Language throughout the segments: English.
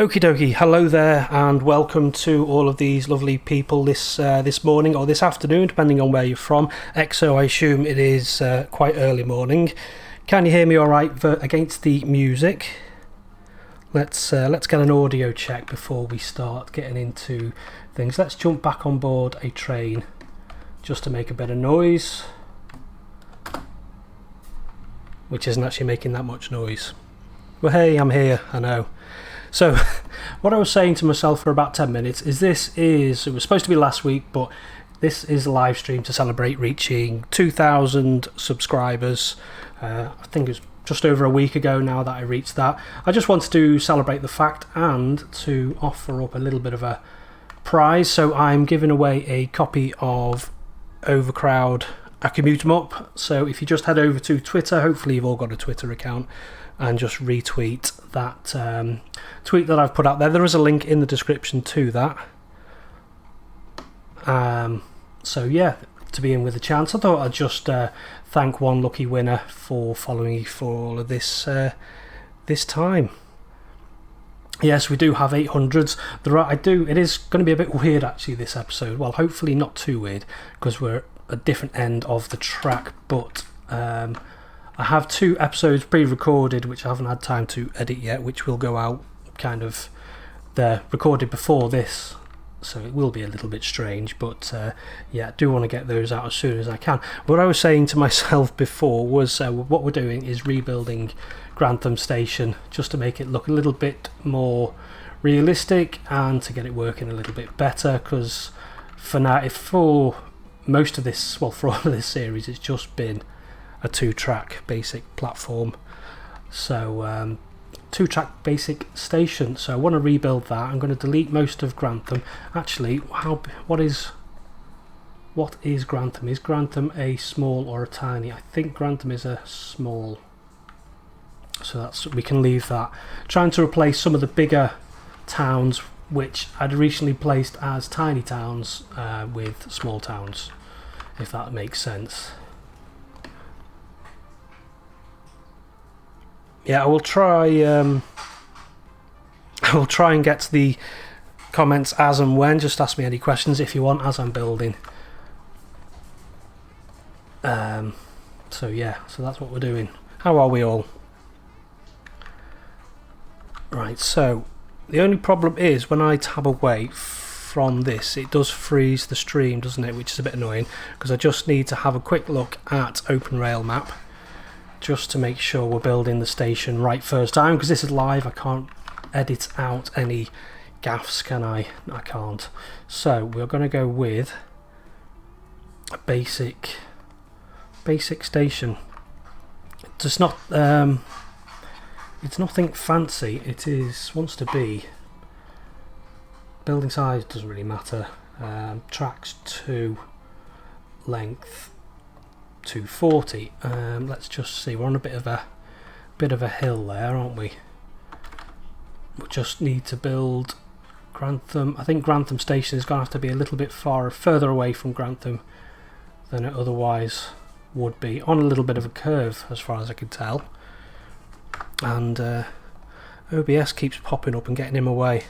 Okie dokie, hello there and welcome to all of these lovely people this morning or this afternoon, depending on where you're from. XO, I assume it is quite early morning. Can you hear me alright against the music? Let's get an audio check before we start getting into things. Let's jump back on board a train just to make a bit of noise, which isn't actually making that much noise. Well, hey, I'm here, I know. So, what I was saying to myself for about 10 minutes is it was supposed to be last week, but this is a live stream to celebrate reaching 2,000 subscribers. I think it was just over a week ago now that I reached that. I just wanted to celebrate the fact and to offer up a little bit of a prize. So I'm giving away a copy of Overcrowd A Commute 'Em Up. So if you just head over to Twitter, hopefully you've all got a Twitter account, and just retweet that tweet that I've put out there. There is a link in the description to that. So yeah, to be in with a chance, I thought I'd just thank one lucky winner for following me for all of this time. Yes, we do have 800s. It is going to be a bit weird actually this episode. Well, hopefully not too weird because we're at a different end of the track, but I have 2 episodes pre-recorded which I haven't had time to edit yet, which will go out they're recorded before this, so it will be a little bit strange, but yeah, I do want to get those out as soon as I can. What I was saying to myself before was what we're doing is rebuilding Grantham Station just to make it look a little bit more realistic and to get it working a little bit better, because for now, for most of this, well, for all of this series, it's just been a 2-track basic platform, so 2-track basic station. So I want to rebuild that. I'm going to delete most of Grantham. Actually, what is Grantham? Is Grantham a small or a tiny? I think Grantham is a small, so we can leave that. Trying to replace some of the bigger towns which I'd recently placed as tiny towns with small towns, if that makes sense. Yeah, I will try and get to the comments as and when. Just ask me any questions if you want as I'm building. So yeah, so that's what we're doing. How are we all? Right, so the only problem is when I tab away from this, it does freeze the stream, doesn't it? Which is a bit annoying because I just need to have a quick look at Open Rail Map, just to make sure we're building the station right first time, because this is live. I can't edit out any gaffes, can I? I can't. So we're going to go with a basic station. It's not it's nothing fancy. It wants to be. Building size doesn't really matter. Tracks 2, length 240. Let's just see, we're on a bit of a hill there, aren't we? We just need to build Grantham. I think Grantham Station is going to have to be a little bit further away from Grantham than it otherwise would be, on a little bit of a curve as far as I can tell, and OBS keeps popping up and getting him away.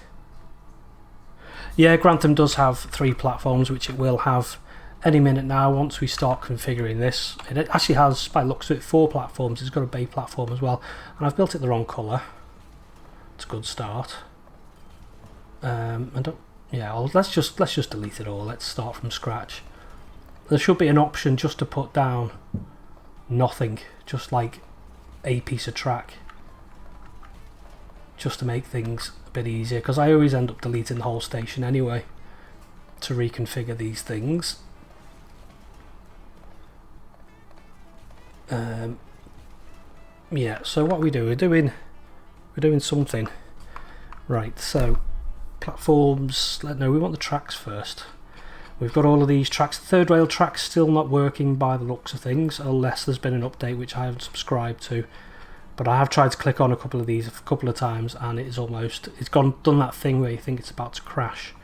Yeah, Grantham does have 3 platforms, which it will have any minute now once we start configuring this. It actually has, by the looks of it, 4 platforms. It's got a bay platform as well, and I've built it the wrong colour. It's a good start. Let's just delete it all. Let's start from scratch. There should be an option just to put down nothing, just like a piece of track, just to make things a bit easier, because I always end up deleting the whole station anyway to reconfigure these things. Yeah, so what we do, we're doing something right. So platforms, we want the tracks first. We've got all of these tracks. The third rail track's still not working by the looks of things, unless there's been an update which I haven't subscribed to, but I have tried to click on a couple of these a couple of times and it's done that thing where you think it's about to crash.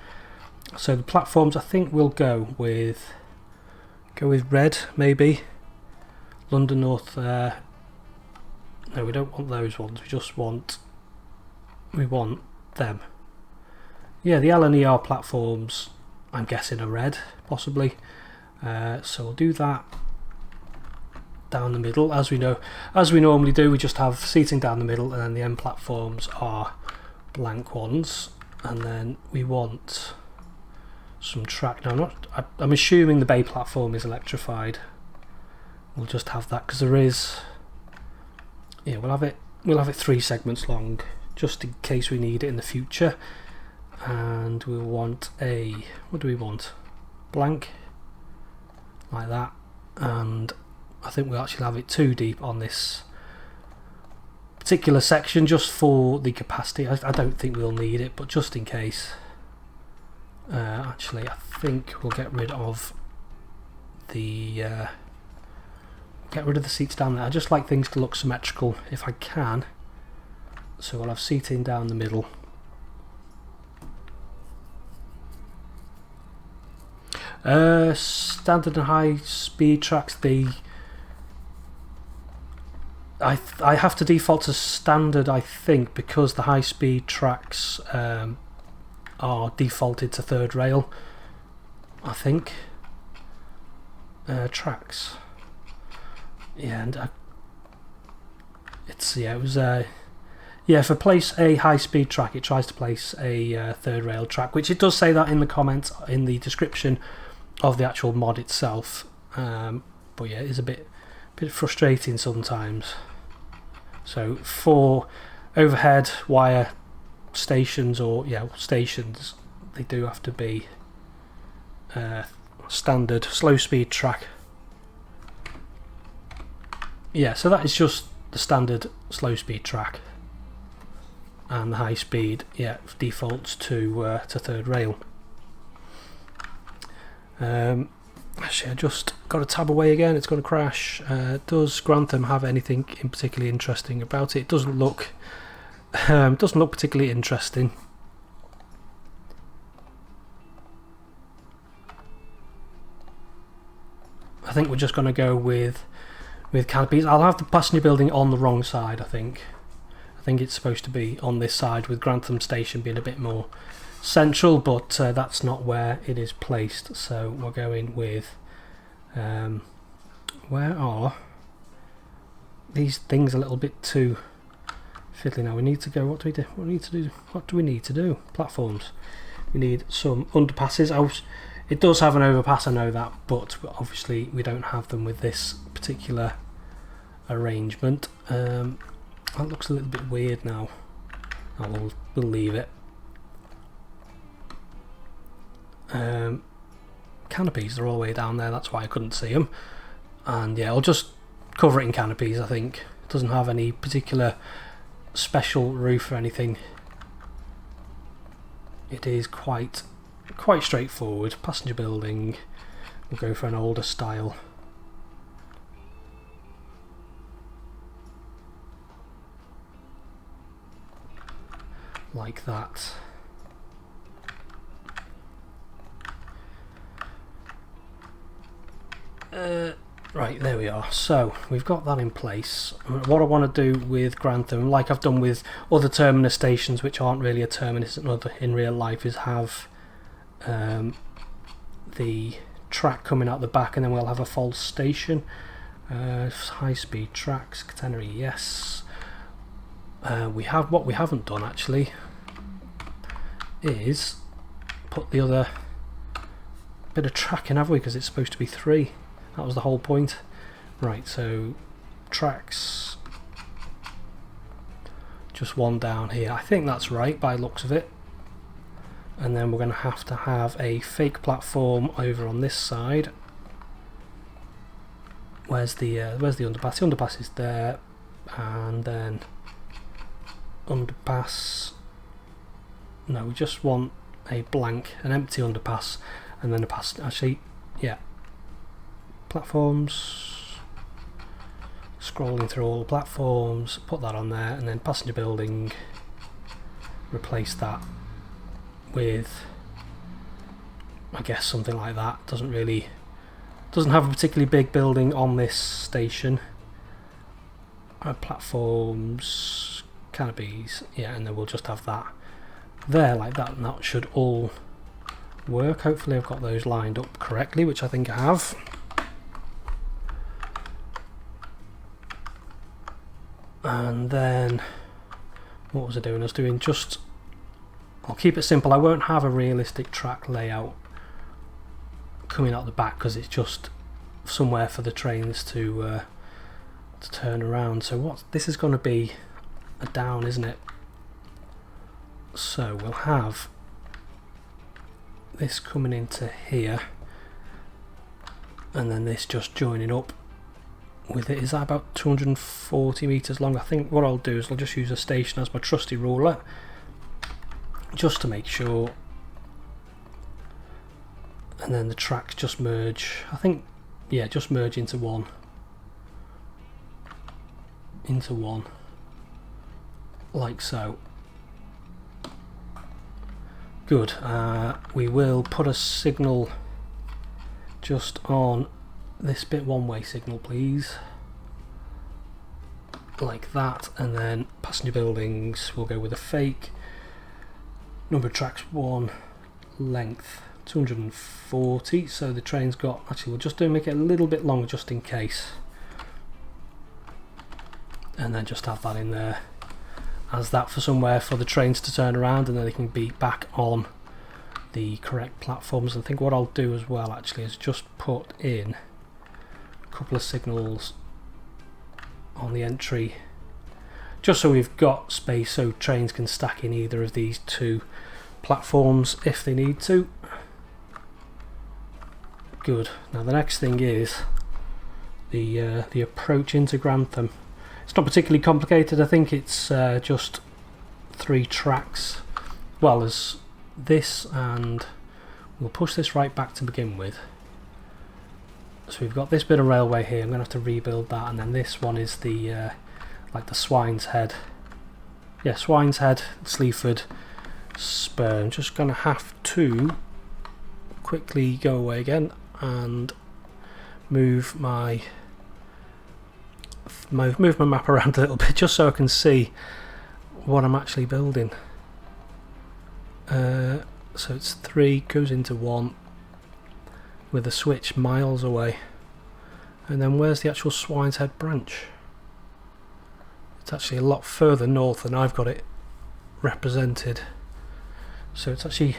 So the platforms, I think we'll go with red, maybe. London North. No, we don't want those ones. We want them. Yeah, the L and ER platforms, I'm guessing, are red, possibly. So we'll do that down the middle, as we normally do. We just have seating down the middle, and then the end platforms are blank ones. And then we want some track. Now, I'm assuming the bay platform is electrified. We'll just have that because there is. Yeah, we'll have it 3 segments long, just in case we need it in the future. And we'll want what do we want? Blank, like that. And I think we'll actually have it 2 deep on this particular section, just for the capacity. I don't think we'll need it, but just in case. Actually, I think we'll get rid of the seats down there. I just like things to look symmetrical if I can. So we'll have seating down the middle. Standard and high speed tracks, I have to default to standard, I think, because the high speed tracks are defaulted to third rail, I think. Tracks. Yeah, and if I place a high speed track, it tries to place a third rail track, which it does say that in the comments, in the description of the actual mod itself. But yeah, it is a bit frustrating sometimes. So for overhead wire stations, stations, they do have to be standard slow speed track. Yeah, so that is just the standard slow speed track, and the high speed, defaults to third rail. Actually, I just got a tab away again. It's going to crash. Does Grantham have anything in particularly interesting about it? It doesn't look particularly interesting. I think we're just going to go with canopies. I'll have the passenger building on the wrong side. I think it's supposed to be on this side, with Grantham Station being a bit more central, but that's not where it is placed. So we're going with where are these things a little bit too fiddly now. We need to go, what do we need to do? Platforms. We need some underpasses. It does have an overpass, I know that, but obviously we don't have them with this particular arrangement. That looks a little bit weird now. We'll leave it. Canopies, they're all the way down there, that's why I couldn't see them. And yeah, I'll just cover it in canopies. I think it doesn't have any particular special roof or anything. It is quite straightforward. Passenger building, we'll go for an older style. Like that. Right, there we are. So we've got that in place. What I want to do with Grantham, like I've done with other terminus stations which aren't really a terminus in real life, is have the track coming out the back, and then we'll have a false station. High speed tracks, catenary, yes. What we haven't done actually is put the other bit of track in, have we? Because it's supposed to be 3. That was the whole point. Right, so tracks, just 1 down here. I think that's right by the looks of it. And then we're going to have a fake platform over on this side. Where's the underpass? The underpass is there, and then underpass. No, we just want an empty underpass, and then a pass. Actually, yeah. Platforms. Scrolling through all the platforms, put that on there, and then passenger building. Replace that with, I guess, something like that. Doesn't have a particularly big building on this station. Platforms, canopies, yeah, and then we'll just have that there like that, and that should all work. Hopefully I've got those lined up correctly, which I think I have. And then what was I doing? I was doing just, I'll keep it simple. I won't have a realistic track layout coming out the back because it's just somewhere for the trains to turn around. So what this is going to be a down, isn't it? So we'll have this coming into here, and then this just joining up with it. Is that about 240 meters long? I think what I'll do is I'll just use a station as my trusty ruler, just to make sure. And then the tracks just merge. I think, yeah, just merge into one. Like so. Good. We will put a signal just on this bit, one-way signal please, like that, and then passenger buildings we'll go with a fake. Number of tracks 1, length 240, so the train's got, actually we'll just make it a little bit longer just in case, and then just have that in there as that for somewhere for the trains to turn around, and then they can be back on the correct platforms. And I think what I'll do as well actually is just put in a couple of signals on the entry, just so we've got space so trains can stack in either of these two platforms if they need to. Good. Now the next thing is the approach into Grantham. It's not particularly complicated. I think it's just 3 tracks. Well, there's this, and we'll push this right back to begin with. So we've got this bit of railway here. I'm going to have to rebuild that, and then this one is the like the Swine's Head. Yeah, Swine's Head, Sleaford spur. I'm just going to have to quickly go away again and move my map around a little bit just so I can see what I'm actually building. So it's 3, goes into 1 with a switch miles away, and then where's the actual Swine's Head branch? It's actually a lot further north than I've got it represented, so it's actually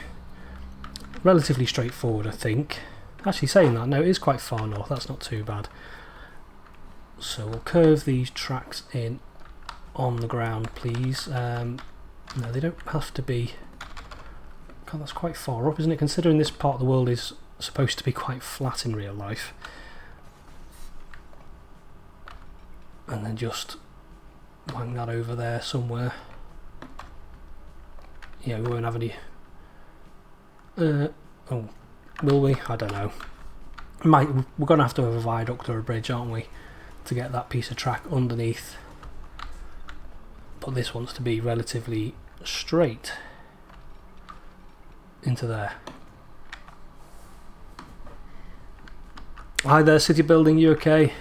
relatively straightforward I think. Actually saying that, no, it is quite far north, that's not too bad. So we'll curve these tracks in on the ground please. No, they don't have to be. God, that's quite far up, isn't it, considering this part of the world is supposed to be quite flat in real life. And then just wang that over there somewhere. Yeah, we won't have any oh, will we? I don't know. We're going to have a viaduct or a bridge, aren't we, to get that piece of track underneath. But this wants to be relatively straight into there. Hi there, City Building, you okay?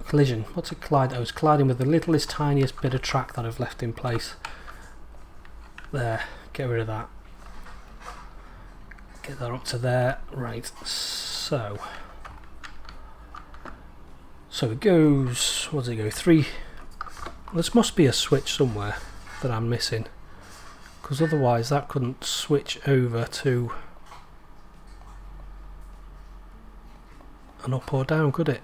Collision. What's it collide? Oh, it's colliding with the littlest, tiniest bit of track that I've left in place. There, get rid of that. Get that up to there. Right, so it goes, what does it go, 3. This must be a switch somewhere that I'm missing, because otherwise that couldn't switch over to an up or down, could it?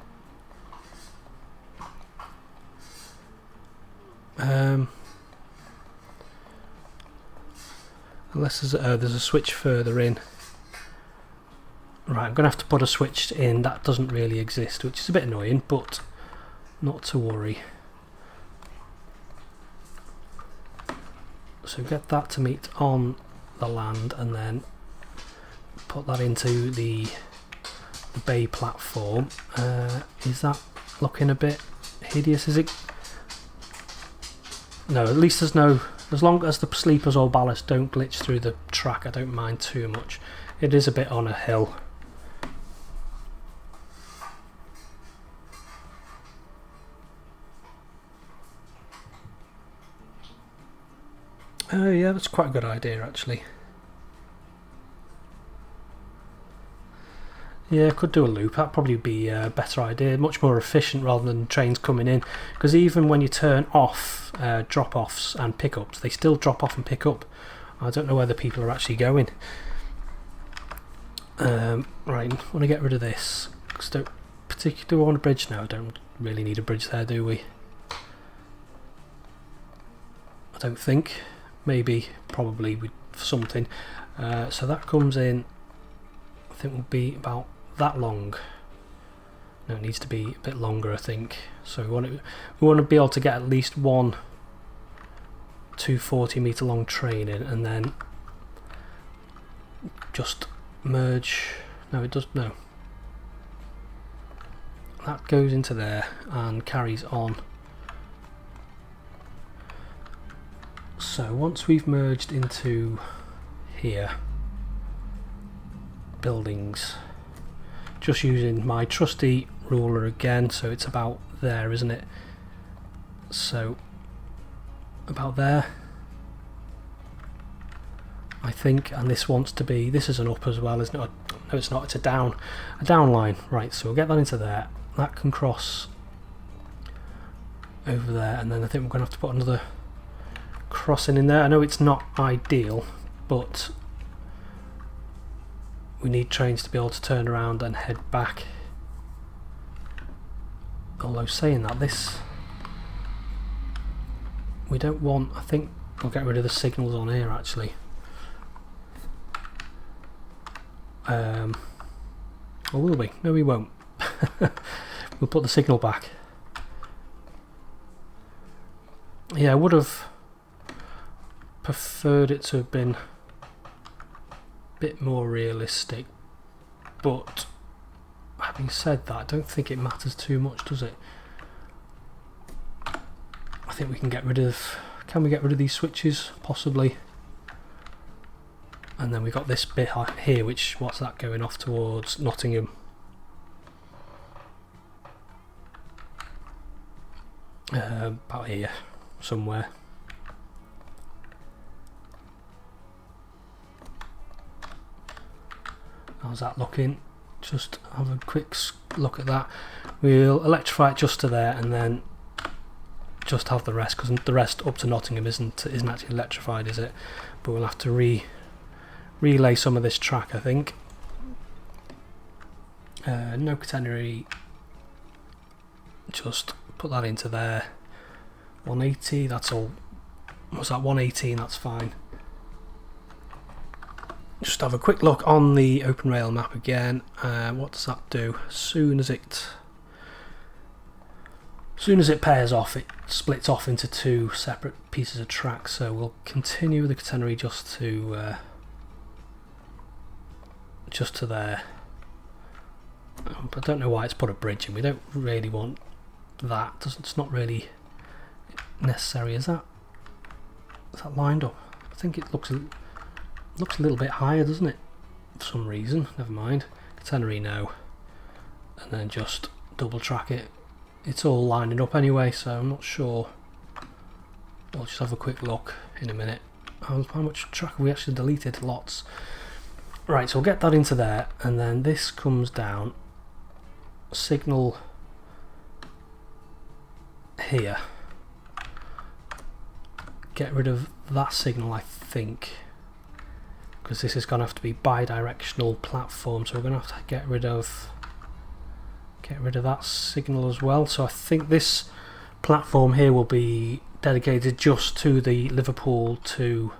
Unless there's a switch further in. Right, I'm going to have to put a switch in that doesn't really exist, which is a bit annoying, but not to worry. So get that to meet on the land, and then put that into the bay platform. Is that looking a bit hideous? Is it? No, at least there's no, as long as the sleepers or ballast don't glitch through the track, I don't mind too much. It is a bit on a hill. Yeah, that's quite a good idea actually. Yeah, could do a loop. That'd probably be a better idea, much more efficient rather than trains coming in. Because even when you turn off drop-offs and pickups, they still drop off and pick up. I don't know where the people are actually going. Right, I want to get rid of this. Don't particularly want a bridge now. Don't really need a bridge there, do we? I don't think. Maybe, probably with something. So that comes in. I think will be about that long. No, it needs to be a bit longer, I think. So we want to be able to get at least one 240-metre long train in, and then just merge. No, it does. No, that goes into there and carries on. So once we've merged into here, buildings, just using my trusty ruler again, so it's about there, isn't it? So about there, I think, and this wants to be, this is an up as well, isn't it? No, it's not, it's a down line. Right, so we'll get that into there. That can cross over there, and then I think we're going to have to put another crossing in there. I know it's not ideal, but we need trains to be able to turn around and head back. Although saying that, this we don't want. I think we'll get rid of the signals on here actually. Or will we? No, we won't. We'll put the signal back. Yeah, I would have preferred it to have been a bit more realistic, but having said that, I don't think it matters too much, does it? I think we can get rid of. Can we get rid of these switches? Possibly. And then we got this bit here, which, what's that, going off towards Nottingham? About here somewhere. How's that looking? Just have a quick look at that. We'll electrify it just to there, and then just have the rest, because the rest up to Nottingham isn't actually electrified, is it? But we'll have to relay some of this track, I think. No catenary. Just put that into there. 180. That's all. Was that 118? That's fine. Just have a quick look on the open rail map again. What does that do? As soon as it pairs off, it splits off into two separate pieces of track. So we'll continue with the catenary just to there. I don't know why it's put a bridge in. We don't really want that. It's not really necessary. Is that lined up? I think it looks a little bit higher, doesn't it? For some reason. Never mind. Catenary now, and then just double track it. It's all lining up anyway, so I'm not sure. We'll just have a quick look in a minute. How much track have we actually deleted? Lots. Right, so we'll get that into there, and then this comes down. Signal here. Get rid of that signal, I think, because this is going to have to be bi-directional platform, so we're going to have to get rid of that signal as well. So I think this platform here will be dedicated just to the Liverpool to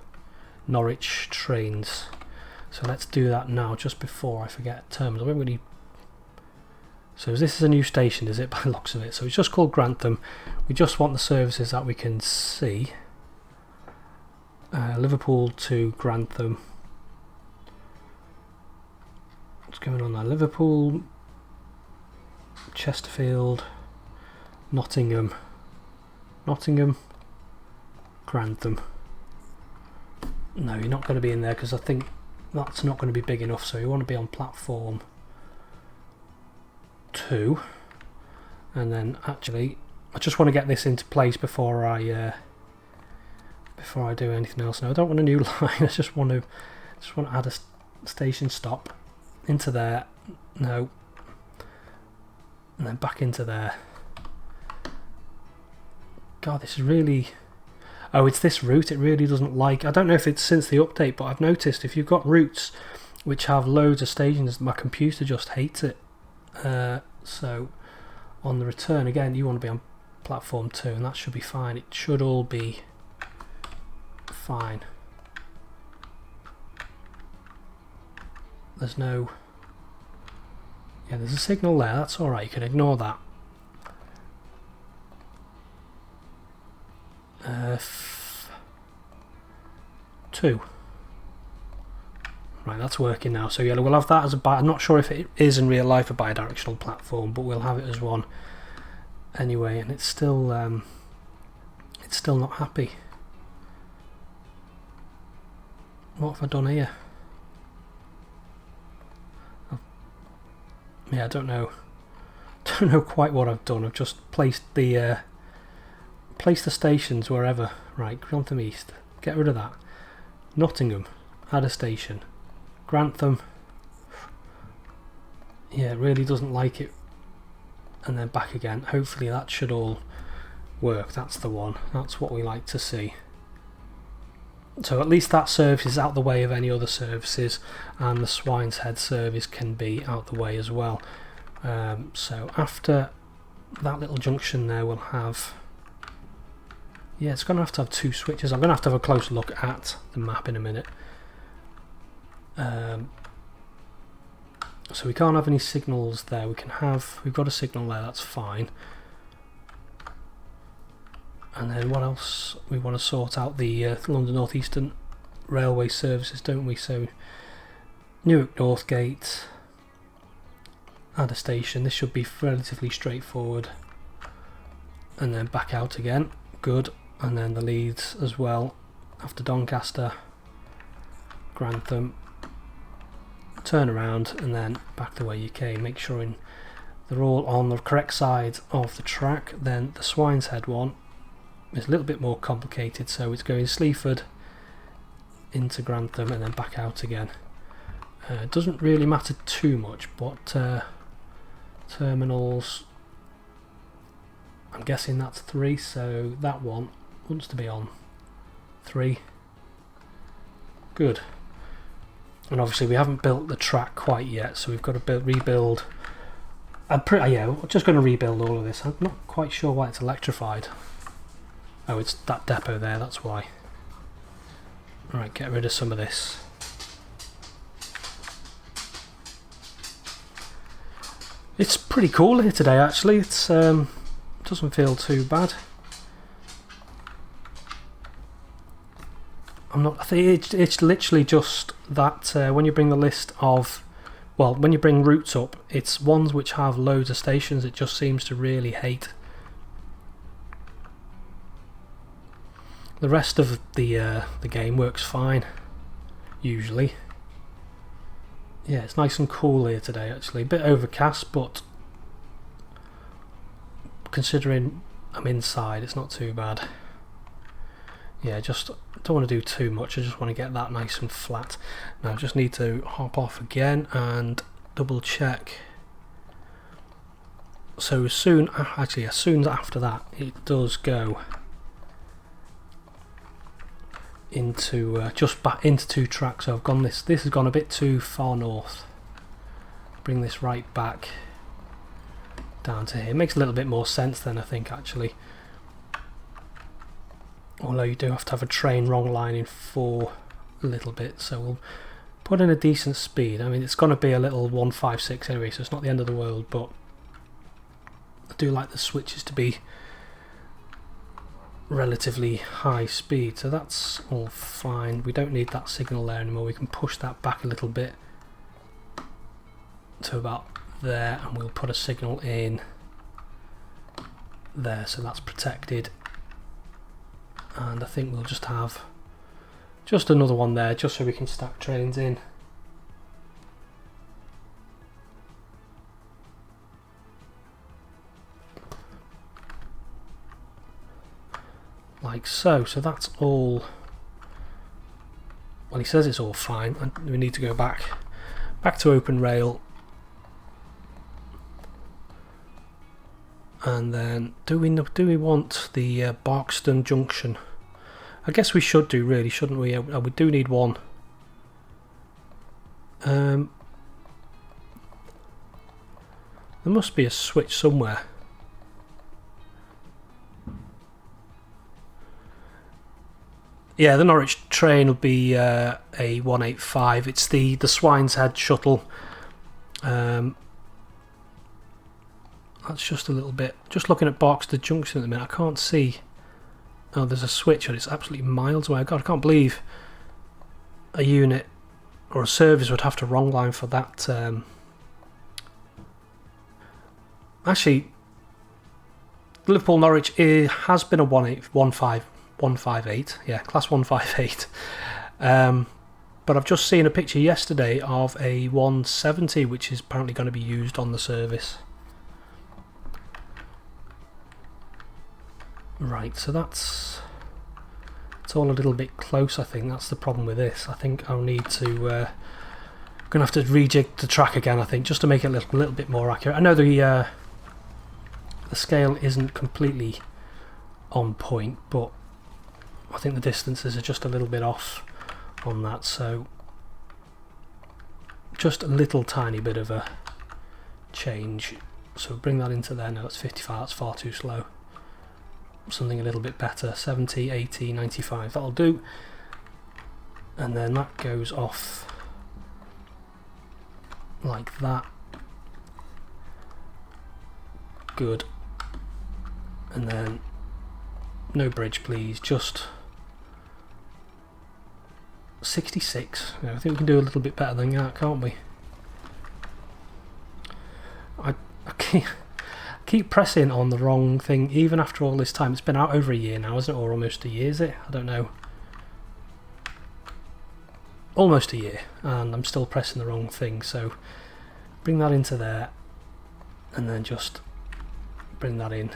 Norwich trains. So let's do that now, just before I forget terminal. I don't really. So this is a new station, is it, by the looks of it? So it's just called Grantham. We just want the services that we can see. Liverpool to Grantham. What's going on there? Liverpool, Chesterfield, Nottingham, Grantham. No, you're not going to be in there because I think that's not going to be big enough, so you want to be on platform 2. And then actually I just want to get this into place before I before I do anything else. Now I don't want a new line. I just want to add a station stop into there. No, and then back into there. God, this is really... Oh, it's this route it really doesn't like. I don't know if it's since the update, but I've noticed if you've got routes which have loads of stations, my computer just hates it. So on the return, again, you want to be on platform 2, and that should be fine. It should all be fine. There's no... Yeah, there's a signal there, that's alright, you can ignore that. 2. Right, that's working now. So yeah, we'll have that as a I'm not sure if it is in real life a bidirectional platform, but we'll have it as one anyway. And it's still not happy. What have I done here? Yeah, I don't know. Don't know quite what I've done. I've just placed the stations wherever. Right, Grantham East. Get rid of that. Nottingham. Add a station. Grantham. Yeah, it really doesn't like it. And then back again. Hopefully that should all work. That's the one. That's what we like to see. So at least that service is out the way of any other services, and the Swine's Head service can be out the way as well. So after that little junction there, we'll have... Yeah, it's going to have 2 switches. I'm going to have a close look at the map in a minute. So we can't have any signals there. We've got a signal there, that's fine. And then what else? We want to sort out the London North Eastern Railway services, don't we? So Newark Northgate, add a station. This should be relatively straightforward. And then back out again. Good. And then the Leeds as well. After Doncaster, Grantham, turn around and then back the way you came. Make sure they're all on the correct side of the track. Then the Swine's Head one is a little bit more complicated, so it's going Sleaford into Grantham and then back out again. It doesn't really matter too much, but terminals, I'm guessing that's 3, so that one wants to be on 3. Good. And obviously we haven't built the track quite yet, so we've got to rebuild. Yeah, we're just going to rebuild all of this. I'm not quite sure why it's electrified. Oh, it's that depot there, that's why. Alright, get rid of some of this. It's pretty cool here today, actually. It's doesn't feel too bad. I think it's literally just that when you bring the list of, well, when you bring routes up, it's ones which have loads of stations. It just seems to really hate. The rest of the game works fine, usually. Yeah, it's nice and cool here today, actually. A bit overcast, but considering I'm inside, it's not too bad. Yeah, just don't want to do too much. I just want to get that nice and flat. Now I just need to hop off again and double check. So as soon after that, it does go into just back into 2 tracks. So I've gone this has gone a bit too far north. Bring this right back down to here. It makes a little bit more sense then, I think, actually. Although you do have to have a train wrong lining for a little bit, so we'll put in a decent speed. I mean, it's going to be a little 156 anyway, so it's not the end of the world, but I do like the switches to be relatively high speed, so that's all fine. We don't need that signal there anymore. We can push that back a little bit to about there, and we'll put a signal in there, so that's protected. And I think we'll just have just another one there, just so we can stack trains in. Like so. So that's all Well, he says it's all fine, and we need to go back to open rail. And then, do we want the Barkston Junction? I guess we should do, really, shouldn't we? We do need one. There must be a switch somewhere. Yeah, the Norwich train will be a 185. It's the Swine's Head shuttle. That's just a little bit. Just looking at Barkston Junction at the minute, I can't see. Oh, there's a switch, and it's absolutely miles away. God, I can't believe a unit or a service would have to wrong line for that. Actually, Liverpool Norwich has been a 158, yeah, class 158. But I've just seen a picture yesterday of a 170, which is apparently going to be used on the service. Right, so it's all a little bit close. I think that's the problem with this. I think I'll need to gonna have to rejig the track again, I think, just to make it a little bit more accurate. I know the scale isn't completely on point, but I think the distances are just a little bit off on that, so just a little tiny bit of a change. So bring that into there. No, that's 55, that's far too slow. Something a little bit better, 70, 80, 95, that'll do. And then that goes off like that. Good. And then no bridge, please, just 66. I think we can do a little bit better than that, can't we? I keep pressing on the wrong thing even after all this time. It's been out over a year now, isn't it? Or almost a year, is it? I don't know. Almost a year, and I'm still pressing the wrong thing. So bring that into there, and then just bring that in.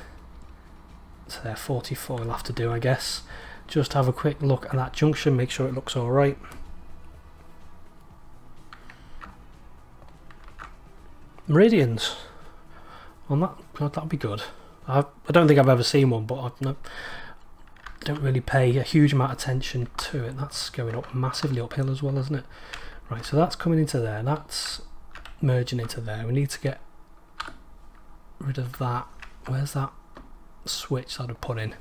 So there, 44 will have to do, I guess. Just have a quick look at that junction, make sure it looks alright. Meridians on that, that'd be good. I don't think I've ever seen one, but I don't really pay a huge amount of attention to it. That's going up massively uphill as well, isn't it? Right, so that's coming into there, that's merging into there. We need to get rid of that. Where's that switch that I've put in?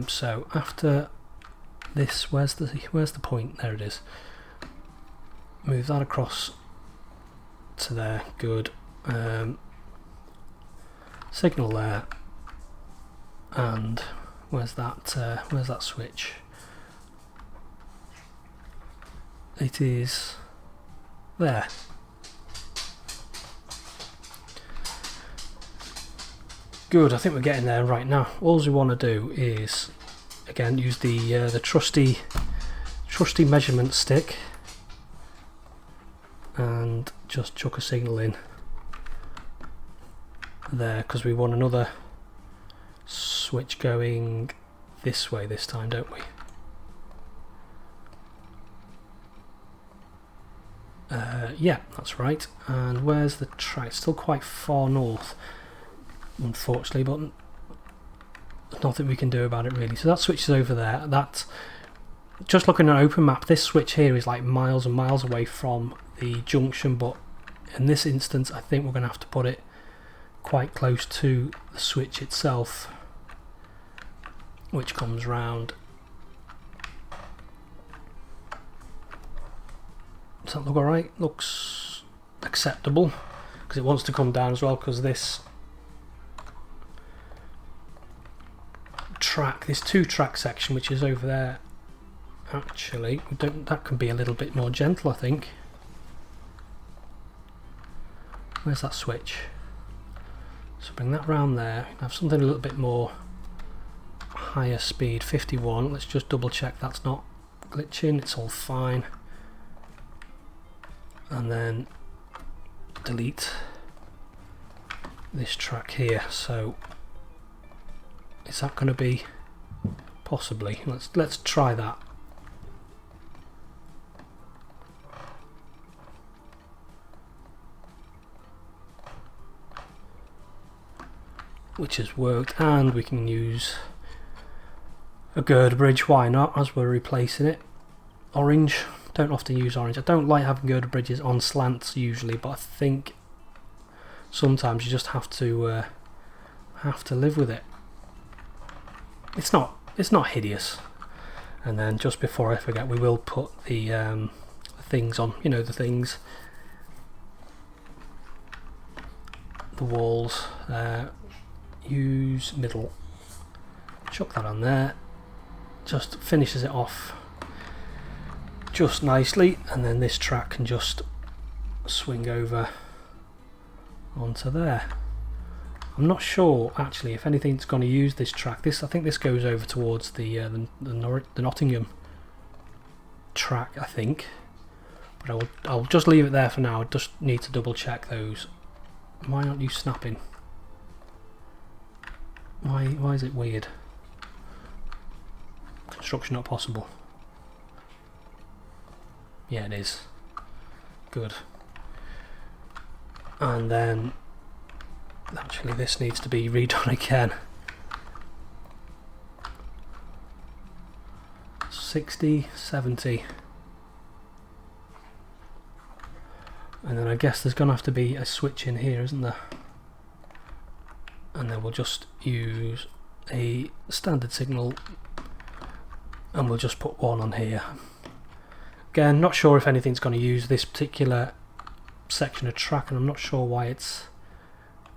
So after this, where's the point? There it is. Move that across to there. Good. Signal there. And where's that switch? It is there. Good, I think we're getting there right now. All we want to do is, again, use the trusty measurement stick and just chuck a signal in there, because we want another switch going this way this time, don't we? Yeah, that's right. And where's the track? It's still quite far north, unfortunately, but there's nothing we can do about it really. So that switch is over there. That, just looking at an open map, this switch here is like miles and miles away from the junction, but in this instance I think we're going to have to put it quite close to the switch itself, which comes round. Does that look alright? Looks acceptable, because it wants to come down as well, because this track, this 2-track section which is over there, actually that can be a little bit more gentle, I think. Where's that switch? So bring that round there, have something a little bit more higher speed, 51. Let's just double check that's not glitching, it's all fine. And then delete this track here. So Is that going to be possibly? Let's try that. Which has worked, and we can use a girder bridge, why not, as we're replacing it. Orange, don't often use orange. I don't like having girder bridges on slants usually, but I think sometimes you just have to live with it. It's not hideous. And then just before I forget, we will put the things on, you know, the things, the walls. Use middle, chuck that on there, just finishes it off just nicely, and then this track can just swing over onto there. I'm not sure actually if anything's going to use this track. I think this goes over towards the Nottingham track, I think, but I'll just leave it there for now. I just need to double check those. Why aren't you snapping? Why is it weird? Construction not possible. Yeah, it is. Good. And then actually this needs to be redone again. 60, 70. And then I guess there's going to have to be a switch in here, isn't there? And then we'll just use a standard signal and we'll just put one on here. Again, not sure if anything's going to use this particular section of track, and I'm not sure why it's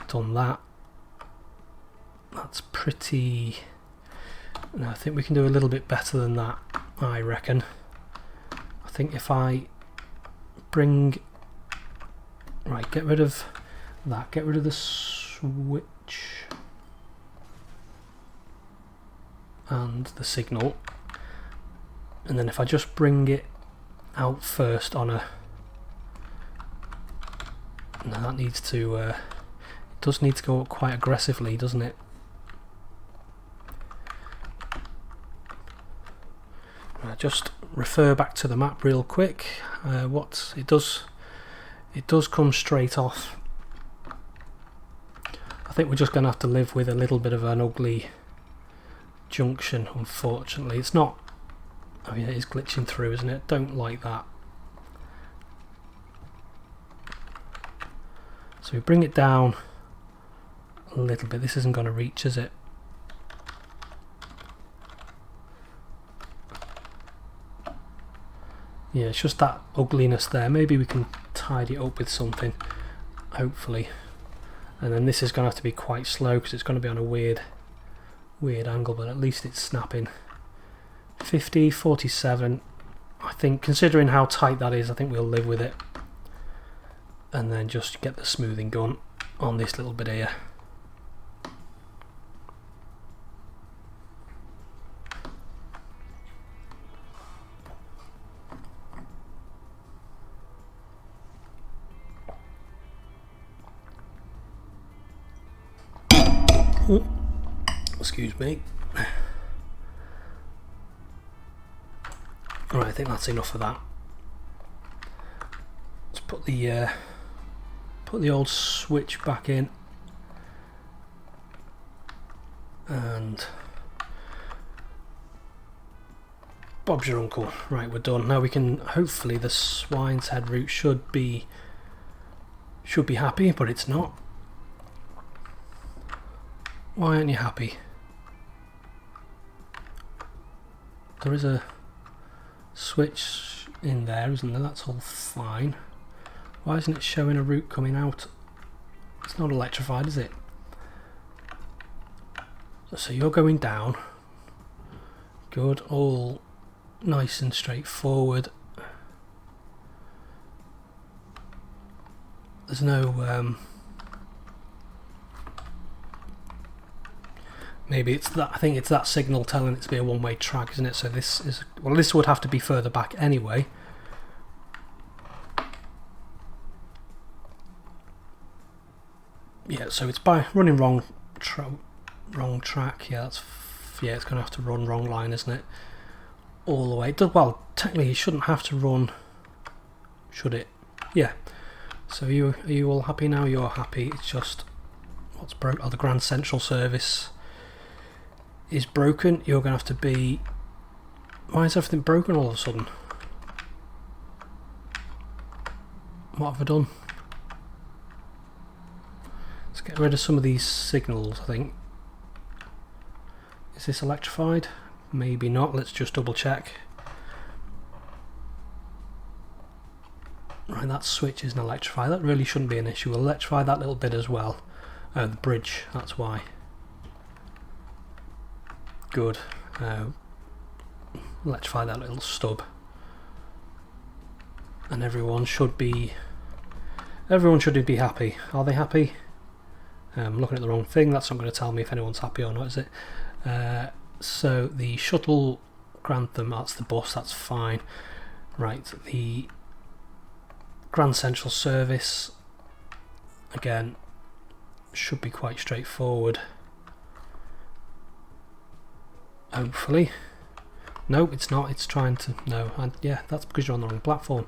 done that. That's pretty... No, I think we can do a little bit better than that, I reckon. I think if I bring... Right, get rid of that, get rid of the switch and the signal, and then if I just bring it out first on a... No, that needs to... it does need to go up quite aggressively, doesn't it? Just refer back to the map real quick. What it does come straight off. I think we're just going to have to live with a little bit of an ugly junction, unfortunately. It's not... I mean, it is glitching through, isn't it? Don't like that. So we bring it down a little bit. This isn't going to reach, is it? Yeah, it's just that ugliness there. Maybe we can tidy it up with something, hopefully. And then this is going to have to be quite slow because it's going to be on a weird angle, but at least it's snapping. 50, 47. I think, considering how tight that is, I think we'll live with it. And then just get the smoothing gun on this little bit here. Oh, excuse me. Right, I think that's enough of that. Let's put the old switch back in, and Bob's your uncle. Right, we're done. Now we can, hopefully the Swine's Head route should be happy, but it's not. Why aren't you happy? There is a switch in there, isn't there? That's all fine. Why isn't it showing a route coming out? It's not electrified, is it? So you're going down. Good, all nice and straightforward. There's no... Maybe it's that. I think it's that signal telling it to be a one-way track, isn't it? So this is... Well, this would have to be further back anyway. Yeah, so it's by running wrong Wrong track. Yeah, yeah, it's going to have to run wrong line, isn't it? All the way. Well, technically, it shouldn't have to run. Should it? Yeah. So are you all happy now? You're happy. It's just what's broke. Oh, the Grand Central service is broken. You're going to have to be. Why is everything broken all of a sudden? What have I done? Let's get rid of some of these signals, I think. Is this electrified? Maybe not. Let's just double check. Right, that switch isn't electrified. That really shouldn't be an issue. We'll electrify that little bit as well. The bridge, that's why. Good. Electrify that little stub. And everyone should be happy. Are they happy? I'm looking at the wrong thing. That's not going to tell me if anyone's happy or not, is it? So the shuttle Grantham, that's the bus, that's fine. Right, the Grand Central service, again, should be quite straightforward. Hopefully. No, it's not. It's trying to... No, yeah, that's because you're on the wrong platform.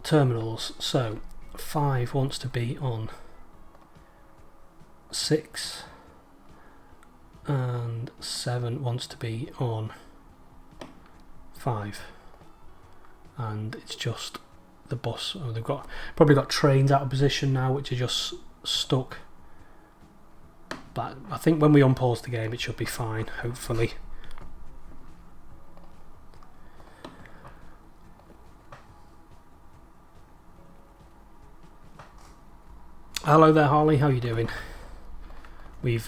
Terminals. So, 5 wants to be on 6. And 7 wants to be on 5. And it's just the bus. Oh, they've probably got trains out of position now, which are just stuck. But I think when we unpause the game, it should be fine, hopefully. Hello there, Harley. How are you doing? We've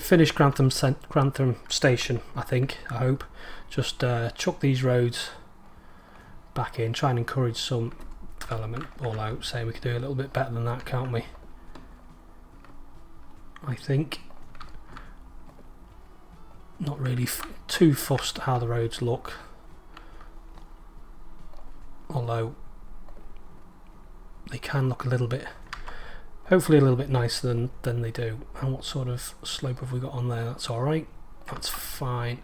finished Grantham Station, I think. I hope. Just chuck these roads back in. Try and encourage some development all out. Say we could do a little bit better than that, can't we? I think. Not really too fussed how the roads look. Although they can look a little bit, hopefully a little bit nicer than they do. And what sort of slope have we got on there? That's alright. That's fine.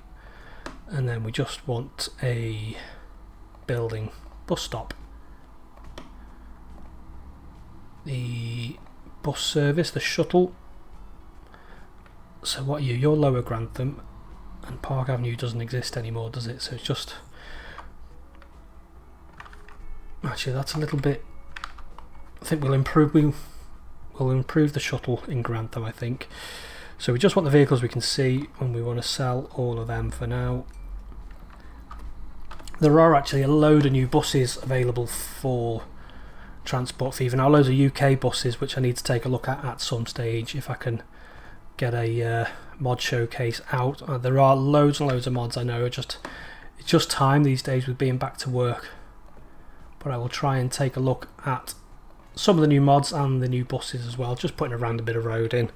And then we just want a building bus stop. The bus service, the shuttle. So what are you? You're Lower Grantham, and Park Avenue doesn't exist anymore, does it? So it's just... Actually, that's a little bit... I think we'll improve the shuttle in Grantham, I think. So we just want the vehicles we can see, and we want to sell all of them for now. There are actually a load of new buses available for transport fever now, loads of UK buses which I need to take a look at some stage if I can get a mod showcase out. There are loads and loads of mods, I know. It's just time these days with being back to work, but I will try and take a look at some of the new mods and the new buses as well, just putting a random bit of road in.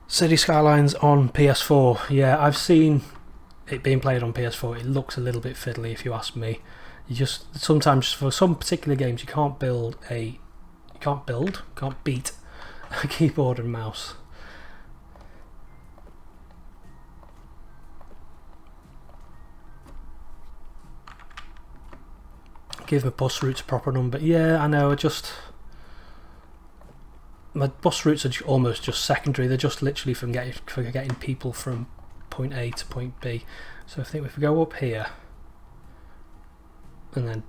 City Skylines on PS4. Yeah, I've seen it being played on PS4. It looks a little bit fiddly if you ask me. You just sometimes for some particular games you can't beat a keyboard and mouse. Give my bus routes a proper number. Yeah, I know. My bus routes are almost just secondary. They're just literally for getting people from point A to point B. So I think if we go up here and then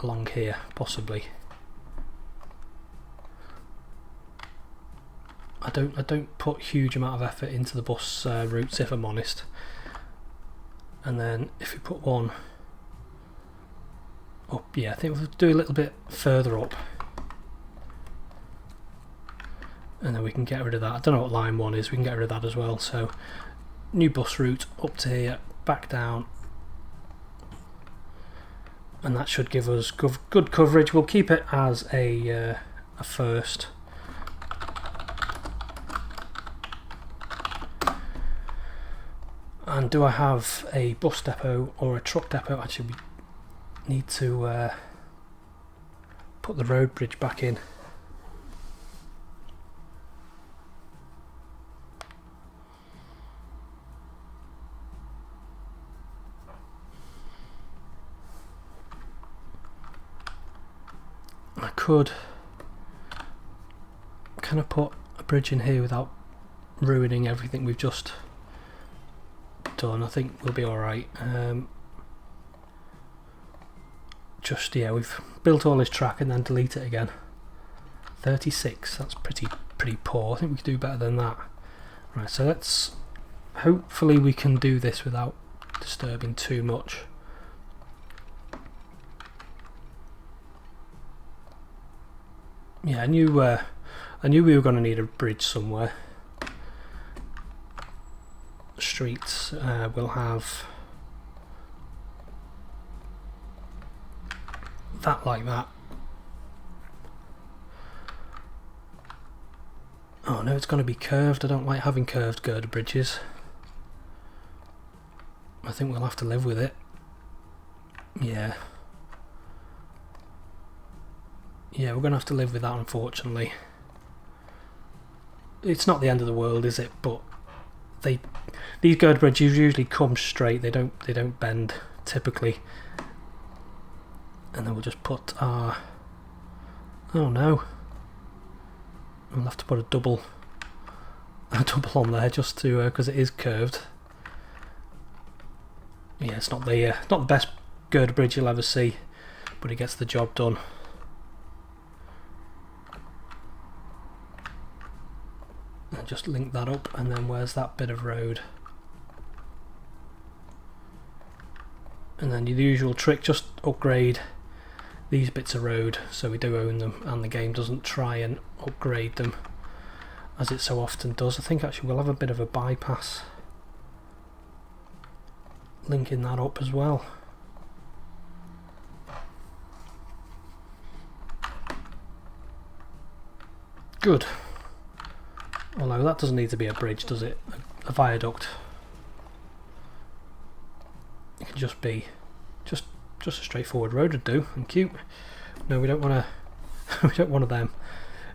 along here, possibly. I don't put huge amount of effort into the bus routes, if I'm honest. And then if we put one up, yeah, I think we'll do a little bit further up. And then we can get rid of that. I don't know what line 1 is, we can get rid of that as well. So, new bus route up to here, back down. And that should give us good coverage. We'll keep it as a first. And do I have a bus depot or a truck depot? Actually, we need to put the road bridge back in. I could kind of put a bridge in here without ruining everything we've just done. I think we'll be alright. Yeah, we've built all this track and then delete it again. 36, that's pretty poor. I think we could do better than that. Right, so let's hopefully we can do this without disturbing too much. Yeah, I knew we were going to need a bridge somewhere. Streets will have that like that. Oh no, it's going to be curved. I don't like having curved girder bridges. I think we'll have to live with it. Yeah. Yeah, we're going to have to live with that, unfortunately. It's not the end of the world, is it? But these girder bridges usually come straight. They don't bend typically. And then we'll just put our... Oh no. We'll have to put a double on there just to because it is curved. Yeah, it's not the best girder bridge you'll ever see, but it gets the job done. And just link that up, and then where's that bit of road? And then the usual trick, just upgrade these bits of road so we do own them and the game doesn't try and upgrade them as it so often does. I think actually we'll have a bit of a bypass linking that up as well. Good. Although that doesn't need to be a bridge, does it? A viaduct. It can just be just a straightforward road would do, and cute. No, we don't want we don't want them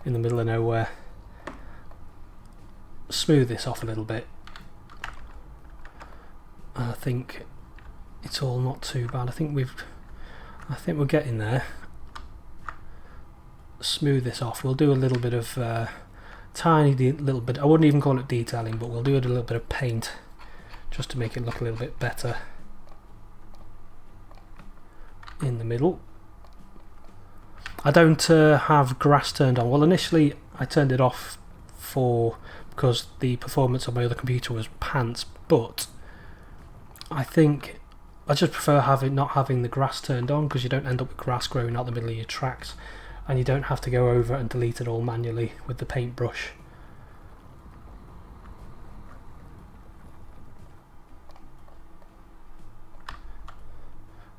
in the middle of nowhere. Smooth this off a little bit. And I think it's all not too bad. I think we're getting there. Smooth this off. We'll do a little bit of little bit. I wouldn't even call it detailing, but we'll do a little bit of paint just to make it look a little bit better. In the middle. I don't have grass turned on. Well, initially I turned it off because the performance on my other computer was pants, but I think I just prefer not having the grass turned on, because you don't end up with grass growing out the middle of your tracks, and you don't have to go over and delete it all manually with the paintbrush.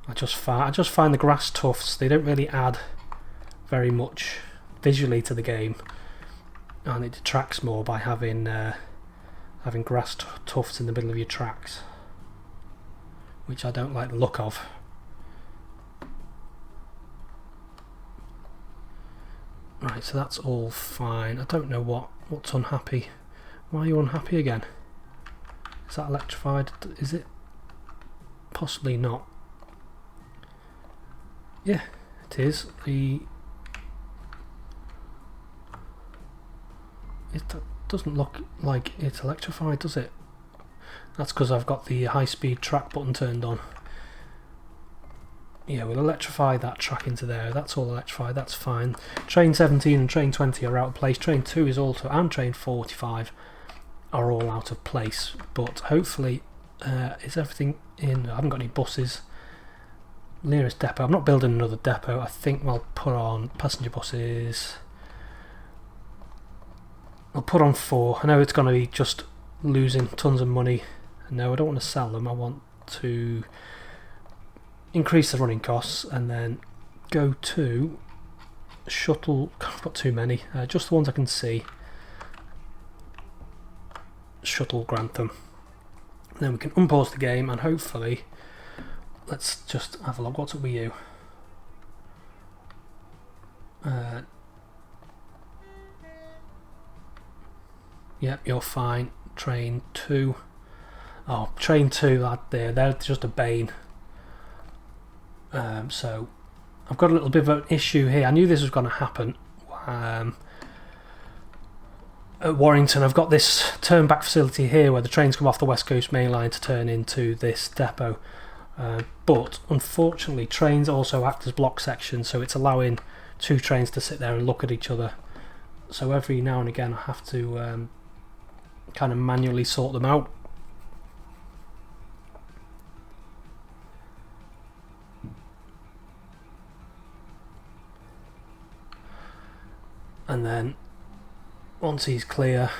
I just find the grass tufts, they don't really add very much visually to the game, and it detracts more by having grass tufts in the middle of your tracks, which I don't like the look of. Right, so that's all fine. I don't know what's unhappy. Why are you unhappy again? Is that electrified? Is it? Possibly not. Yeah, it is. It doesn't look like it's electrified, does it? That's because I've got the high-speed track button turned on. Yeah, we'll electrify that track into there. That's all electrified, that's fine. Train 17 and train 20 are out of place. Train 2 is also, and train 45 are all out of place. But hopefully, is everything in? I haven't got any buses. Nearest depot. I'm not building another depot. I think I'll put on passenger buses. I'll put on 4. I know it's going to be just losing tons of money. No, I don't want to sell them. I want to increase the running costs and then go to shuttle. I've got too many. Just the ones I can see. Shuttle Grantham. Then we can unpause the game and hopefully, let's just have a look. What's up with you? Yep, you're fine. Train 2. Oh, train 2, they're just a bane. So I've got a little bit of an issue here. I knew this was going to happen. At Warrington, I've got this turn back facility here where the trains come off the West Coast Main Line to turn into this depot. But unfortunately, trains also act as block sections, so it's allowing 2 trains to sit there and look at each other. So every now and again, I have to kind of manually sort them out. And then once he's clear,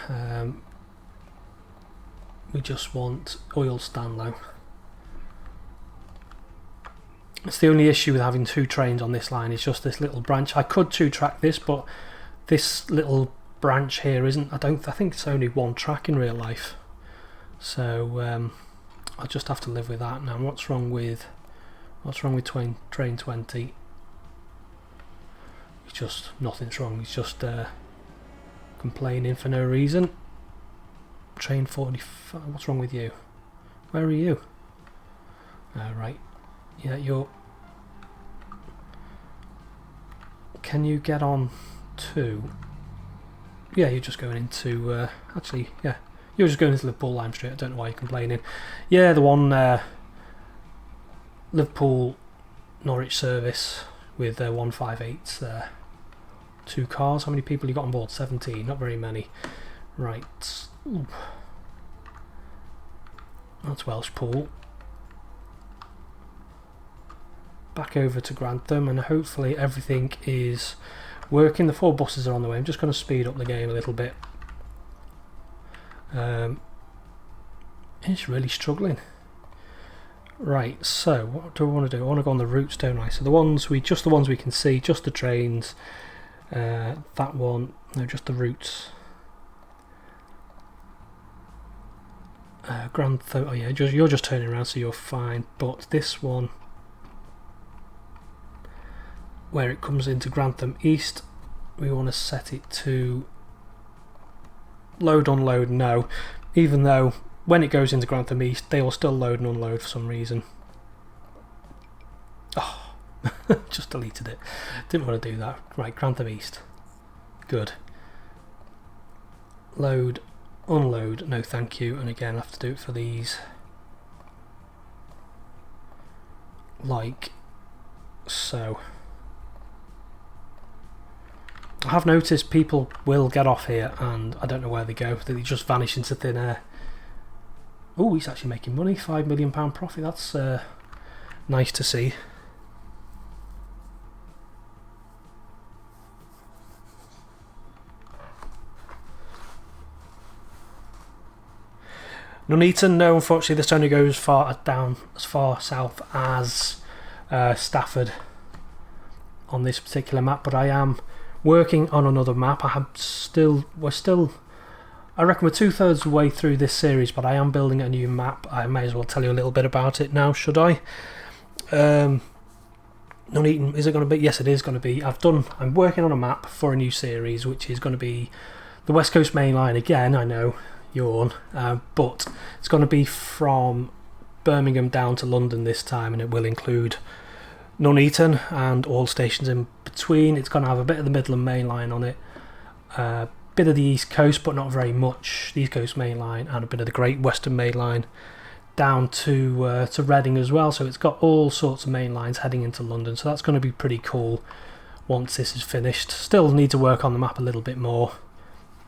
we just want oil stand low. It's the only issue with having 2 trains on this line. It's just this little branch. I could 2-track this, but this little branch here isn't. I think it's only 1 track in real life. So I'll just have to live with that. Now, what's wrong with train 20? It's just nothing's wrong. It's just complaining for no reason. Train 45. What's wrong with you? Where are you? Right. Yeah, you're. Can you get on to? Yeah, you're just going into. Actually, yeah, you're just going into Liverpool Lime Street. I don't know why you're complaining. Yeah, the one Liverpool Norwich service with 158 there. 2 cars. How many people you got on board? 17. Not very many. Right. Ooh. That's Welsh Pool. Back over to Grantham, and hopefully everything is working. The 4 buses are on the way. I'm just going to speed up the game a little bit. It's really struggling. Right, so what do I want to do? I want to go on the routes, don't I? So the ones we can see, just the trains. That one, no, just the routes. Grantham. Oh yeah, you're just turning around, so you're fine. But this one, where it comes into Grantham East, we want to set it to load, unload, no. Even though when it goes into Grantham East, they will still load and unload for some reason. Oh, just deleted it. Didn't want to do that. Right, Grantham East. Good. Load, unload, no thank you. And again, I have to do it for these. Like so. I have noticed people will get off here and I don't know where they go. They just vanish into thin air. Oh, he's actually making money. £5 million profit. That's nice to see. Nuneaton, no, unfortunately this only goes as far south as Stafford on this particular map, but I am working on another map. We're still, I reckon we're 2/3 of the way through this series, but I am building a new map. I may as well tell you a little bit about it now, should I? Nuneaton, is it going to be? Yes, it is going to be. I'm working on a map for a new series, which is going to be the West Coast Main Line again. I know, yawn, but it's going to be from Birmingham down to London this time, and it will include Nuneaton and all stations in between. It's going to have a bit of the Midland Main Line on it, a bit of the East Coast, but not very much. The East Coast Main Line and a bit of the Great Western Main Line down to Reading as well. So it's got all sorts of main lines heading into London. So that's going to be pretty cool once this is finished. Still need to work on the map a little bit more.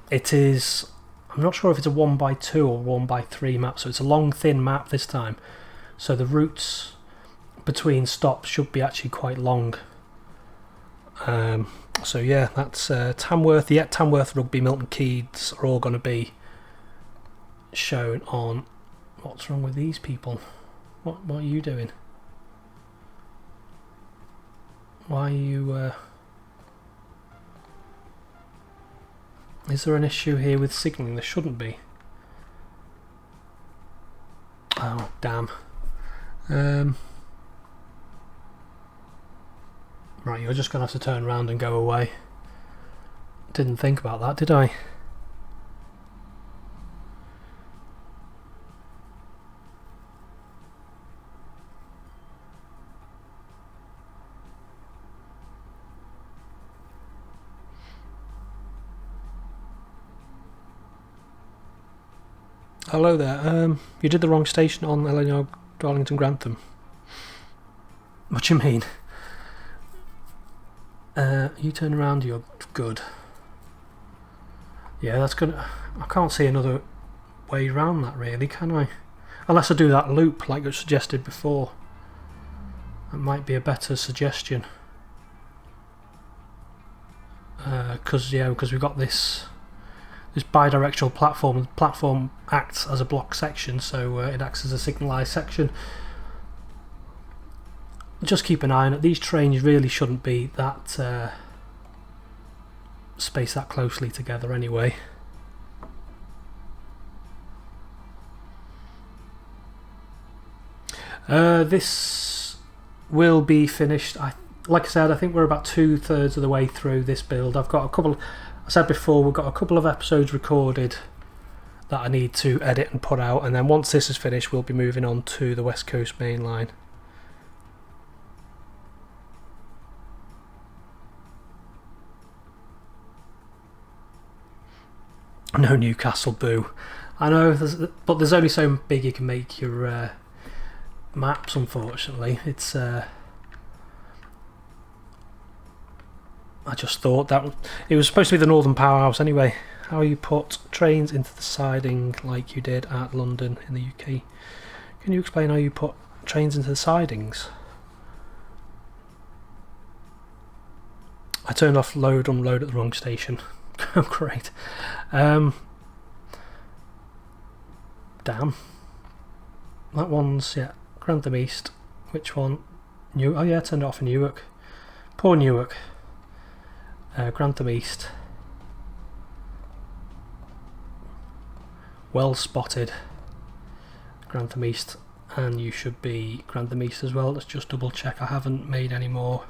It is. I'm not sure if it's a 1x2 or 1x3 map, so it's a long thin map this time, so the routes between stops should be actually quite long. So yeah, that's Tamworth. Yeah, Tamworth, Rugby, Milton Keynes are all going to be shown on. What's wrong with these people? What are you doing? Why are you is there an issue here with signalling? There shouldn't be. Oh, damn. Right, you're just going to have to turn around and go away. Didn't think about that, did I? Hello there. You did the wrong station on Darlington Grantham. What do you mean? You turn around, you're good. Yeah, that's gonna. I can't see another way around that, really, can I? Unless I do that loop like I suggested before. That might be a better suggestion. Because we've got this bidirectional platform. The platform acts as a block section, so it acts as a signalised section. Just keep an eye on it. These trains really shouldn't be that spaced that closely together anyway. This will be finished. Like I said, I think we're about 2/3 of the way through this build. I've got a couple. I said before, we've got a couple of episodes recorded that I need to edit and put out, and then once this is finished, we'll be moving on to the West Coast Main Line. No Newcastle, boo. I know, but there's only so big you can make your maps, unfortunately. It's I just thought that it was supposed to be the Northern Powerhouse anyway. How you put trains into the siding like you did at London in the UK. Can you explain how you put trains into the sidings? I turned off load unload at the wrong station. Oh, great. Damn. That one's, yeah, Grantham East. Which one? Oh yeah, I turned it off in Newark. Poor Newark. Grantham East. Well spotted. Grantham East. And you should be Grantham East as well. Let's just double check. I haven't made any more.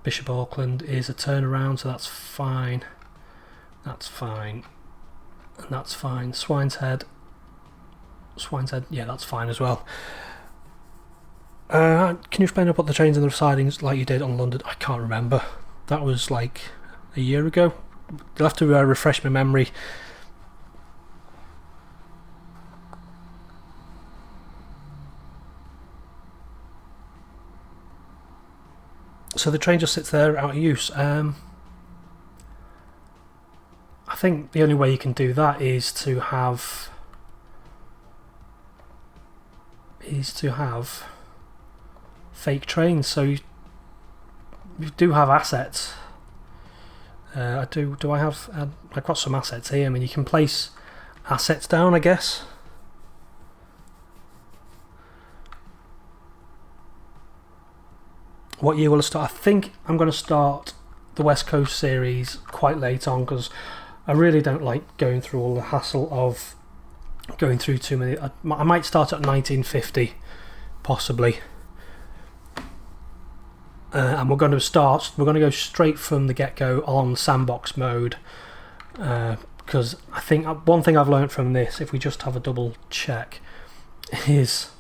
Bishop Auckland is a turnaround, so that's fine. That's fine. And that's fine. Swine's Head, yeah, that's fine as well. Can you explain about the trains and the sidings like you did on London? I can't remember. That was like a year ago. You'll have to refresh my memory. So the train just sits there out of use. I think the only way you can do that is to have fake trains. So you do have assets. I do. Do I have? I've got some assets here. I mean, you can place assets down, I guess. What year will I start? I think I'm going to start the West Coast series quite late on because I really don't like going through all the hassle of going through too many. I might start at 1950, possibly. And we're going to go straight from the get-go on sandbox mode because I think one thing I've learned from this, if we just have a double check, is,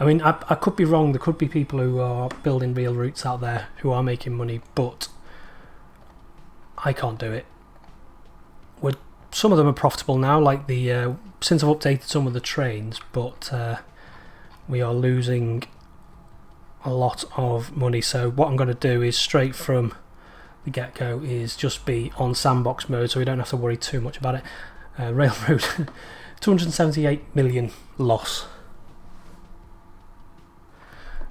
I mean, I could be wrong. There could be people who are building real routes out there who are making money, but I can't do it. Some of them are profitable now, like the since I've updated some of the trains, but we are losing a lot of money. So what I'm going to do is straight from the get-go is just be on sandbox mode, so we don't have to worry too much about it. Railroad, 278 million loss.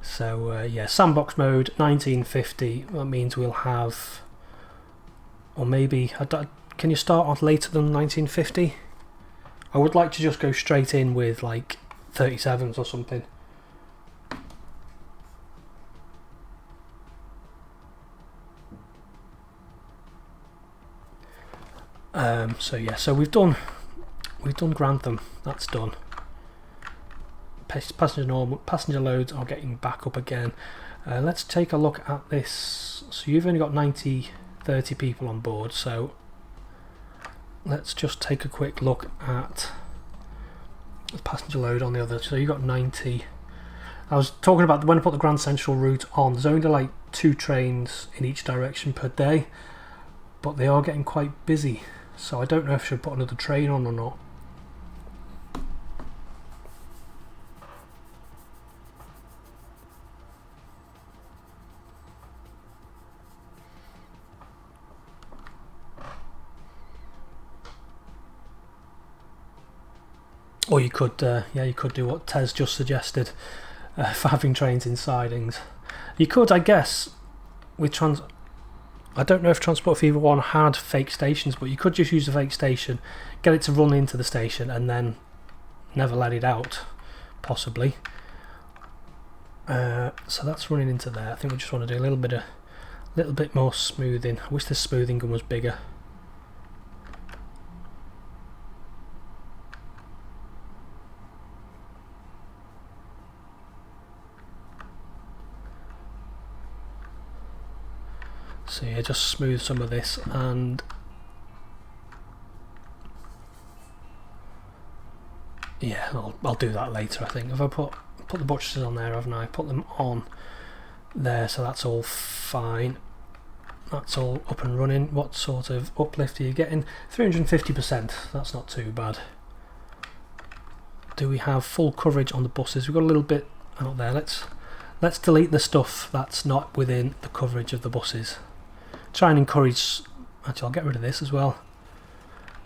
So yeah, sandbox mode, 1950. That means we'll have, or maybe can you start off later than 1950? I would like to just go straight in with like 37s or something. So yeah, so we've done Grantham. That's done. Passenger loads are getting back up again. Let's take a look at this. So you've only got 30 people on board, so let's just take a quick look at the passenger load on the other. So you got 90. I was talking about when I put the Grand Central route on, there's only like 2 trains in each direction per day, but they are getting quite busy, so I don't know if I should put another train on or not. Or you could, yeah, you could do what Tez just suggested, for having trains in sidings. You could, I guess, with I don't know if Transport Fever 1 had fake stations, but you could just use a fake station, get it to run into the station, and then never let it out, possibly. So that's running into there. I think we just want to do a little bit more smoothing. I wish this smoothing gun was bigger. So yeah, just smooth some of this, and yeah, I'll do that later. I think if I put the buttresses on there, haven't I? Put them on there, so that's all fine. That's all up and running. What sort of uplift are you getting? 350%. That's not too bad. Do we have full coverage on the buses? We've got a little bit out there. Let's delete the stuff that's not within the coverage of the buses. Try and encourage, actually I'll get rid of this as well.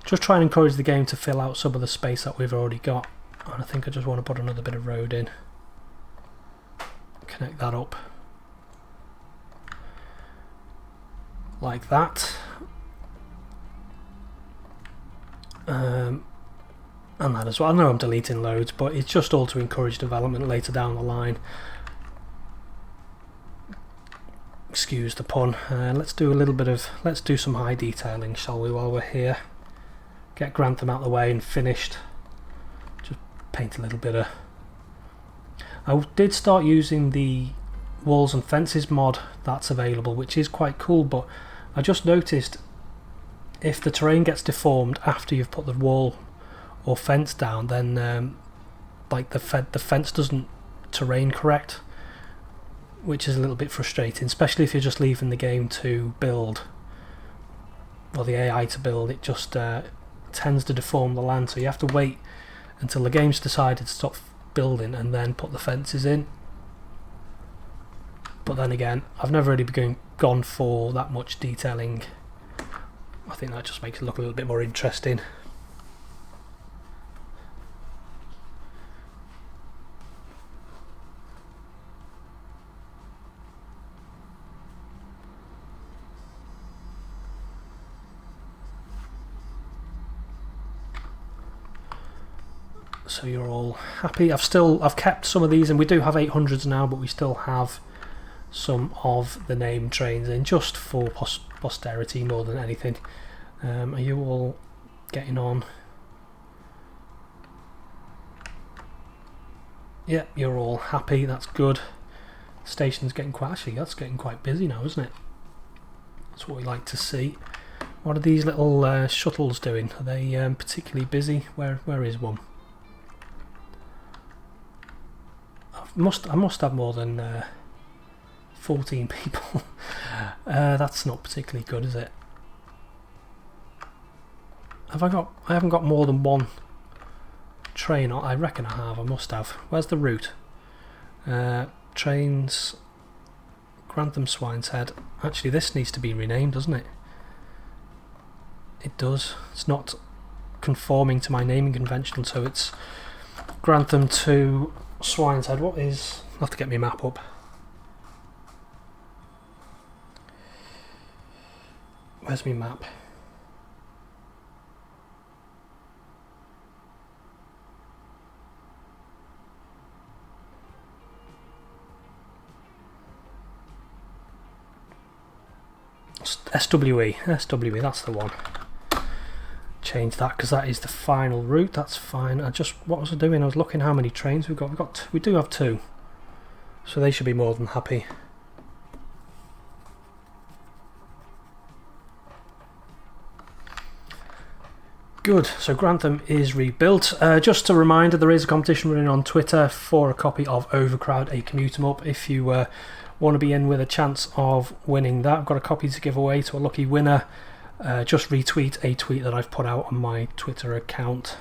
Just try and encourage the game to fill out some of the space that we've already got. And I think I just want to put another bit of road in. Connect that up. Like that. And that as well. I know I'm deleting loads, but it's just all to encourage development later down the line. Excuse the pun. Let's do some high detailing, shall we, while we're here. Get Grantham out of the way and finished. Just paint a little bit of... I did start using the walls and fences mod that's available, which is quite cool, but I just noticed if the terrain gets deformed after you've put the wall or fence down, then like the fence doesn't terrain correct, which is a little bit frustrating, especially if you're just leaving the game to build, or the AI to build. It just tends to deform the land, so you have to wait until the game's decided to stop building and then put the fences in. But then again, I've never really gone for that much detailing. I think that just makes it look a little bit more interesting. So you're all happy. I've kept some of these, and we do have 800s now, but we still have some of the named trains in just for posterity more than anything. Are you all getting on? Yeah, you're all happy. That's good. Station's getting that's getting quite busy now, isn't it? That's what we like to see. What are these little shuttles doing? Are they particularly busy? Where is one? I must have more than 14 people. That's not particularly good, is it? I haven't got more than one train. I reckon I have. I must have. Where's the route? Trains. Grantham Swine's Head. Actually, this needs to be renamed, doesn't it? It does. It's not conforming to my naming convention, so it's Grantham to Swine's Head. What is... I'll have to get my map up. Where's my map? SWE, that's the one. Change that because that is the final route. That's fine. What was I doing? I was looking how many trains we've got. We do have 2, so they should be more than happy. Good, so Grantham is rebuilt. Just a reminder, there is a competition running on Twitter for a copy of Overcrowd, a commute 'em up. If you want to be in with a chance of winning that, I've got a copy to give away to a lucky winner. Just retweet a tweet that I've put out on my Twitter account.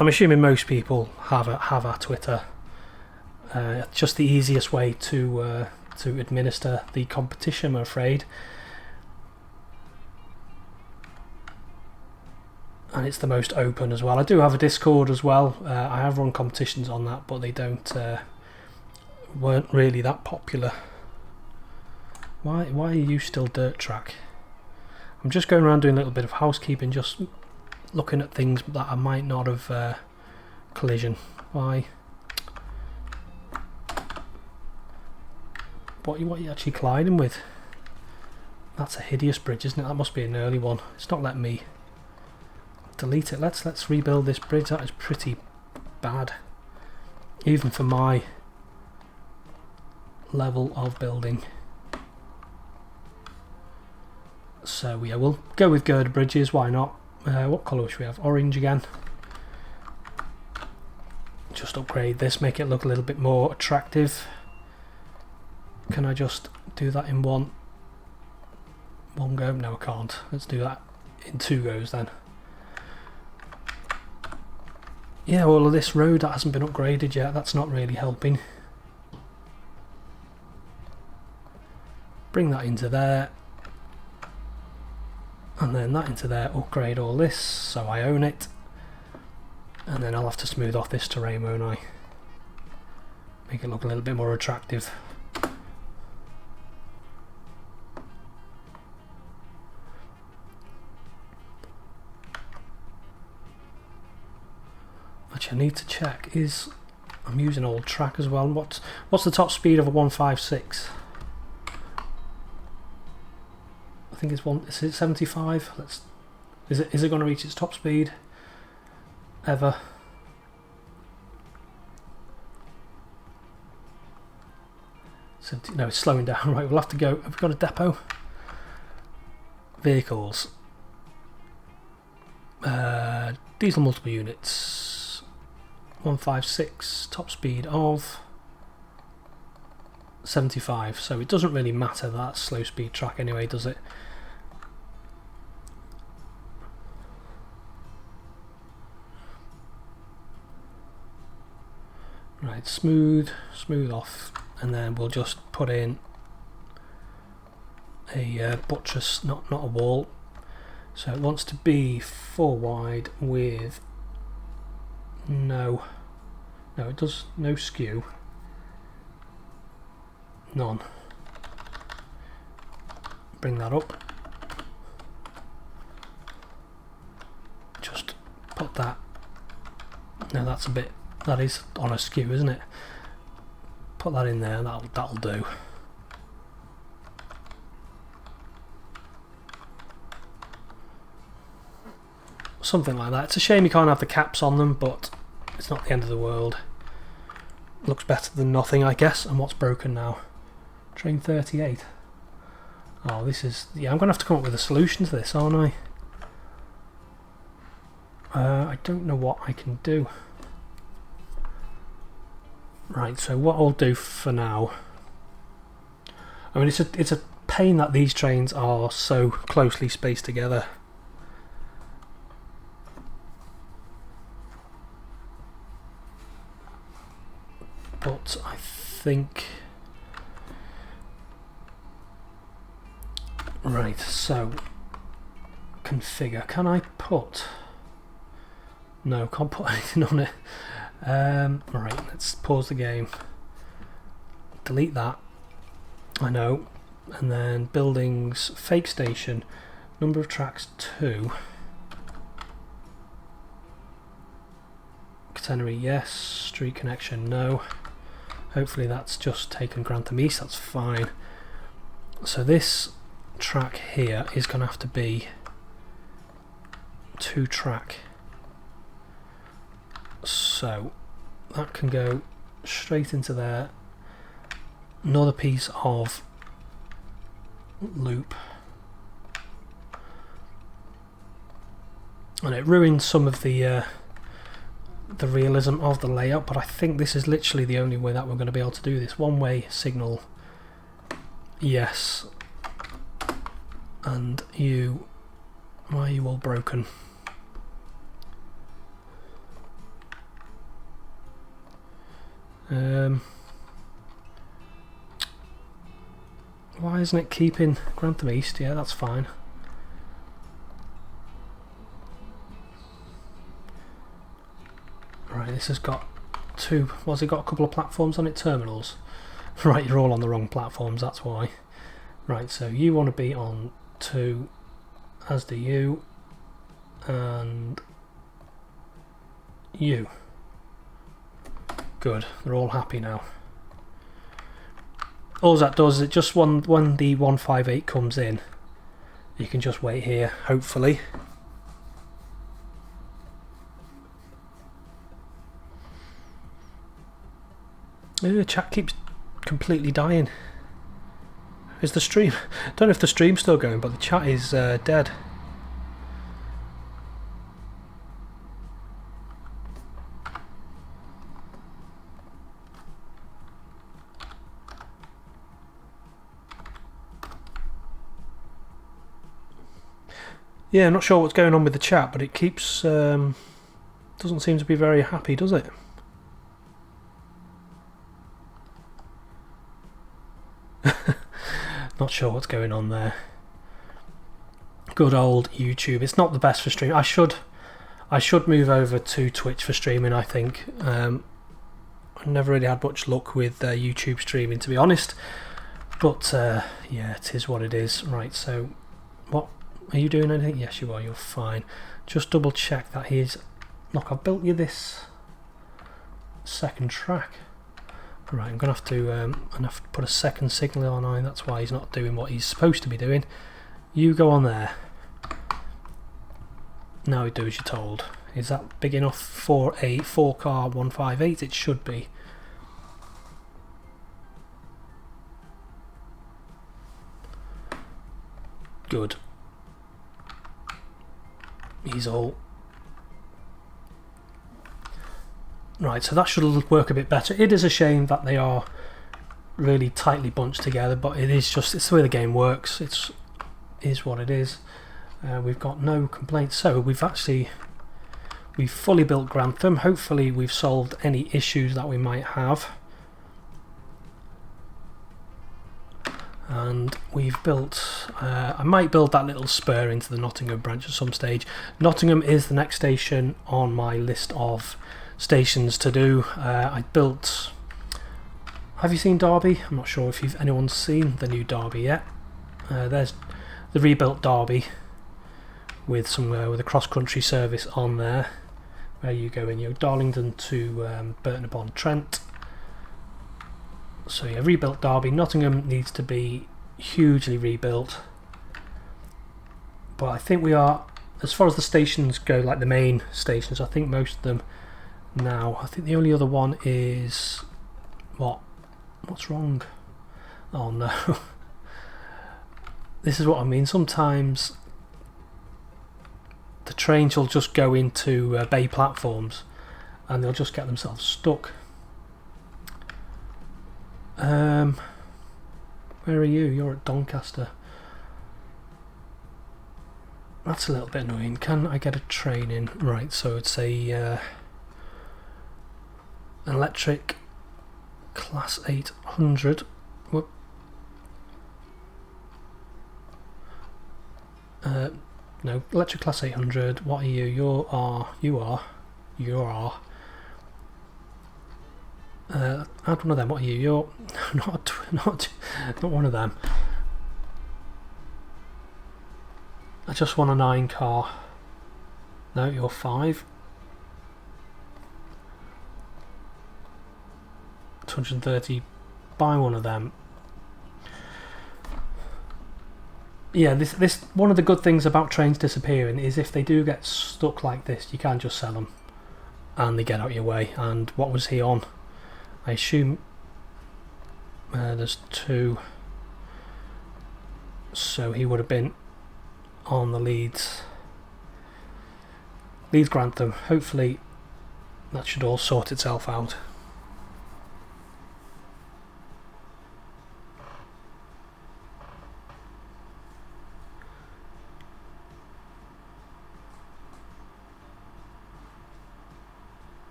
I'm assuming most people have our Twitter. Just the easiest way to administer the competition, I'm afraid. And it's the most open as well. I do have a Discord as well. I have run competitions on that, but they weren't really that popular. Why are you still dirt track? I'm just going around doing a little bit of housekeeping, just looking at things that I might not have collision. Why? What are you actually colliding with? That's a hideous bridge, isn't it? That must be an early one. It's not letting me delete it. Let's rebuild this bridge. That is pretty bad, even for my level of building. So yeah, we'll go with girder bridges. Why not? What colour should we have? Orange again. Just upgrade this, make it look a little bit more attractive. Can I just do that in one go? No, I can't. Let's do that in 2 goes then. Yeah, all of this road that hasn't been upgraded yet, that's not really helping. Bring that into there. And then that into there, upgrade all this so I own it. And then I'll have to smooth off this terrain, won't I? Make it look a little bit more attractive. Actually, I need to check, I'm using old track as well. What's the top speed of a 156? I think is it 75? Is it going to reach its top speed ever? No, it's slowing down. Right, we'll have to go. Have we got a depot? Vehicles. Diesel multiple units. 156, top speed of 75. So it doesn't really matter that slow speed track anyway, does it? Right, smooth off, and then we'll just put in a buttress, not a wall. So it wants to be 4 wide with no, it does no skew, none. Bring that up. Just put that. No, that's a bit. That is on a skew, isn't it? Put that in there. That'll do. Something like that. It's a shame you can't have the caps on them, but it's not the end of the world. Looks better than nothing, I guess. And what's broken now? Train 38. Oh, this is... Yeah, I'm going to have to come up with a solution to this, aren't I? I don't know what I can do. Right, so what I'll do for now... I mean, it's a pain that these trains are so closely spaced together. But I think... Right, so... Configure. Can I put... No, can't put anything on it. Right, let's pause the game. Delete that. I know. And then buildings, fake station, number of tracks 2. Catenary, yes. Street connection, no. Hopefully that's just taken Grantham East, that's fine. So this track here is going to have to be 2 track. So that can go straight into there. Another piece of loop. and it ruins some of the realism of the layout, but I think this is literally the only way that we're going to be able to do this. One-way signal, yes, and you, why are you all broken? Why isn't it keeping Grantham East? Yeah, that's fine. Right, this has got two, what's it got, a couple of platforms on it, terminals? Right, you're all on the wrong platforms, that's why. Right, so you want to be on 2, as do you, and you. Good, they're all happy now. All that does is it just when the 158 comes in, you can just wait here, hopefully. The chat keeps completely dying. Is the stream? I don't know if the stream's still going, but the chat is dead. Yeah, I'm not sure what's going on with the chat, but it keeps doesn't seem to be very happy, does it? Not sure what's going on there. Good old YouTube. It's not the best for streaming. I should move over to Twitch for streaming, I think. I've never really had much luck with YouTube streaming, to be honest. But yeah, it is what it is. Right, so what? Are you doing anything? Yes, you are. You're fine. Just double check that he's... Look, I've built you this second track. Right, I'm going to have to put a second signal on. That's why he's not doing what he's supposed to be doing. You go on there. Now do as you're told. Is that big enough for a 4-car 158? It should be. Good. He's all... Right, so that should work a bit better. It is a shame that they are really tightly bunched together, but it's the way the game works. It is what it is. We've got no complaints. So we've fully built Grantham. Hopefully we've solved any issues that we might have. And we've built, I might build that little spur into the Nottingham branch at some stage. Nottingham is the next station on my list of stations to do. I built, have you seen Derby? I'm not sure if anyone's seen the new Derby yet. There's the rebuilt Derby with a cross-country service on there, where you go in, Darlington to Burton-upon-Trent. So yeah, rebuilt Derby. Nottingham needs to be hugely rebuilt, but I think we are, as far as the stations go, like the main stations, I think most of them now. I think the only other one is what's wrong? Oh no. This is what I mean. Sometimes the trains will just go into bay platforms and they'll just get themselves stuck. Where are you? You're at Doncaster. That's a little bit annoying. Can I get a train in? Right, so it's a electric class 800. Whoop. No, electric class 800. What are you? You are. Add one of them. What are you? You're not one of them. I just want a 9 car. No, you're 5. 230. Buy one of them. Yeah, this one of the good things about trains disappearing is if they do get stuck like this, you can just sell them, and they get out your way. And what was he on? I assume there's 2, so he would have been on the Leeds. Leeds Grantham. Hopefully that should all sort itself out.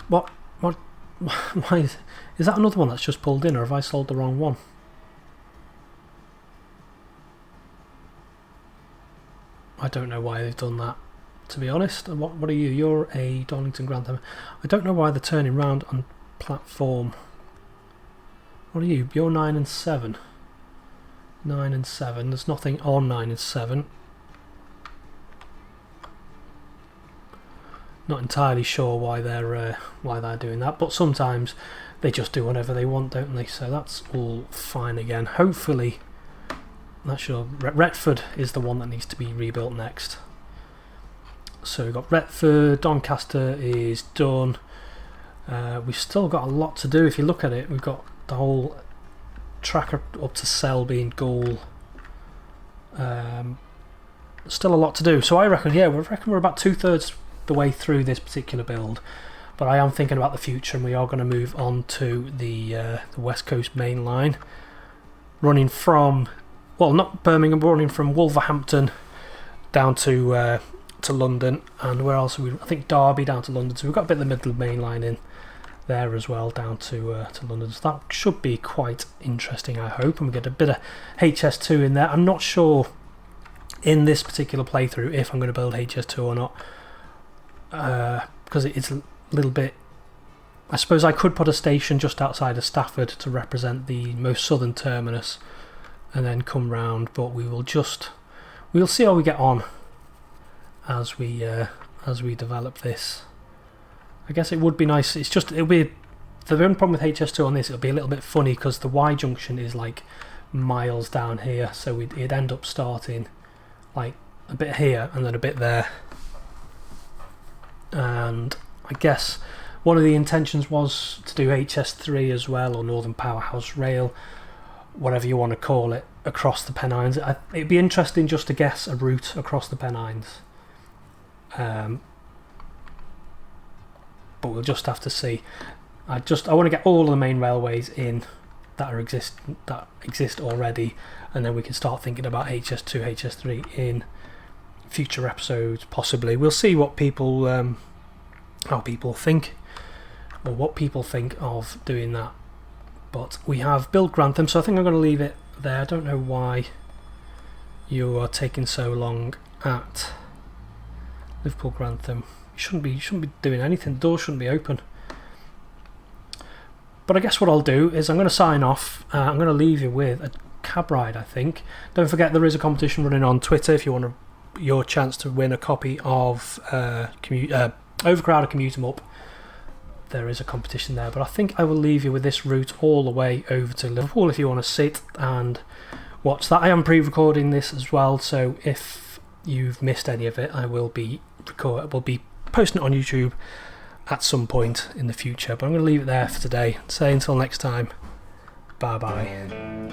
What? Why is that another one that's just pulled in, or have I sold the wrong one? I don't know why they've done that, to be honest. What are you? You're a Darlington Grantham. I don't know why they're turning round on platform. What are you? You're 9 and 7. 9 and 7. There's nothing on 9 and 7. Not entirely sure why they're doing that, but sometimes they just do whatever they want, don't they? So that's all fine again. Hopefully, not sure. Retford is the one that needs to be rebuilt next. So we've got Retford. Doncaster is done. We've still got a lot to do. If you look at it, we've got the whole tracker up to Selby and Goal. Still a lot to do. So I reckon, we're about 2/3 the way through this particular build, but I am thinking about the future, and we are going to move on to the West Coast main line, running from, well, not Birmingham, but running from Wolverhampton down to London, and where else are we? I think Derby down to London. So we've got a bit of the middle main line in there as well, down to London. So that should be quite interesting, I hope, and we get a bit of HS2 in there. I'm not sure in this particular playthrough if I'm going to build HS2 or not. Because it's a little bit, I suppose I could put a station just outside of Stafford to represent the most southern terminus and then come round, but we'll see how we get on as we develop this. I guess it would be nice. The only problem with HS2 on this, it'll be a little bit funny because the Y junction is like miles down here, so it'd end up starting like a bit here and then a bit there. And I guess one of the intentions was to do HS3 as well, or Northern Powerhouse Rail, whatever you want to call it, across the Pennines. It'd be interesting just to guess a route across the Pennines, but we'll just have to see. I want to get all of the main railways in that exist already, and then we can start thinking about HS2, HS3 in future episodes, possibly. We'll see what people how people think, or what people think of doing that. But we have built Grantham, so I think I'm going to leave it there. I don't know why you are taking so long at Liverpool Grantham. You shouldn't be doing anything. The door shouldn't be open. But I guess what I'll do is I'm going to sign off. I'm going to leave you with a cab ride, I think. Don't forget there is a competition running on Twitter if you want your chance to win a copy of Overcrowded Commute 'em Up. There is a competition there, but I think I will leave you with this route all the way over to Liverpool if you want to sit and watch that. I am pre-recording this as well, so if you've missed any of it, I will be posting it on YouTube at some point in the future. But I'm going to leave it there for today. Say until next time, bye bye.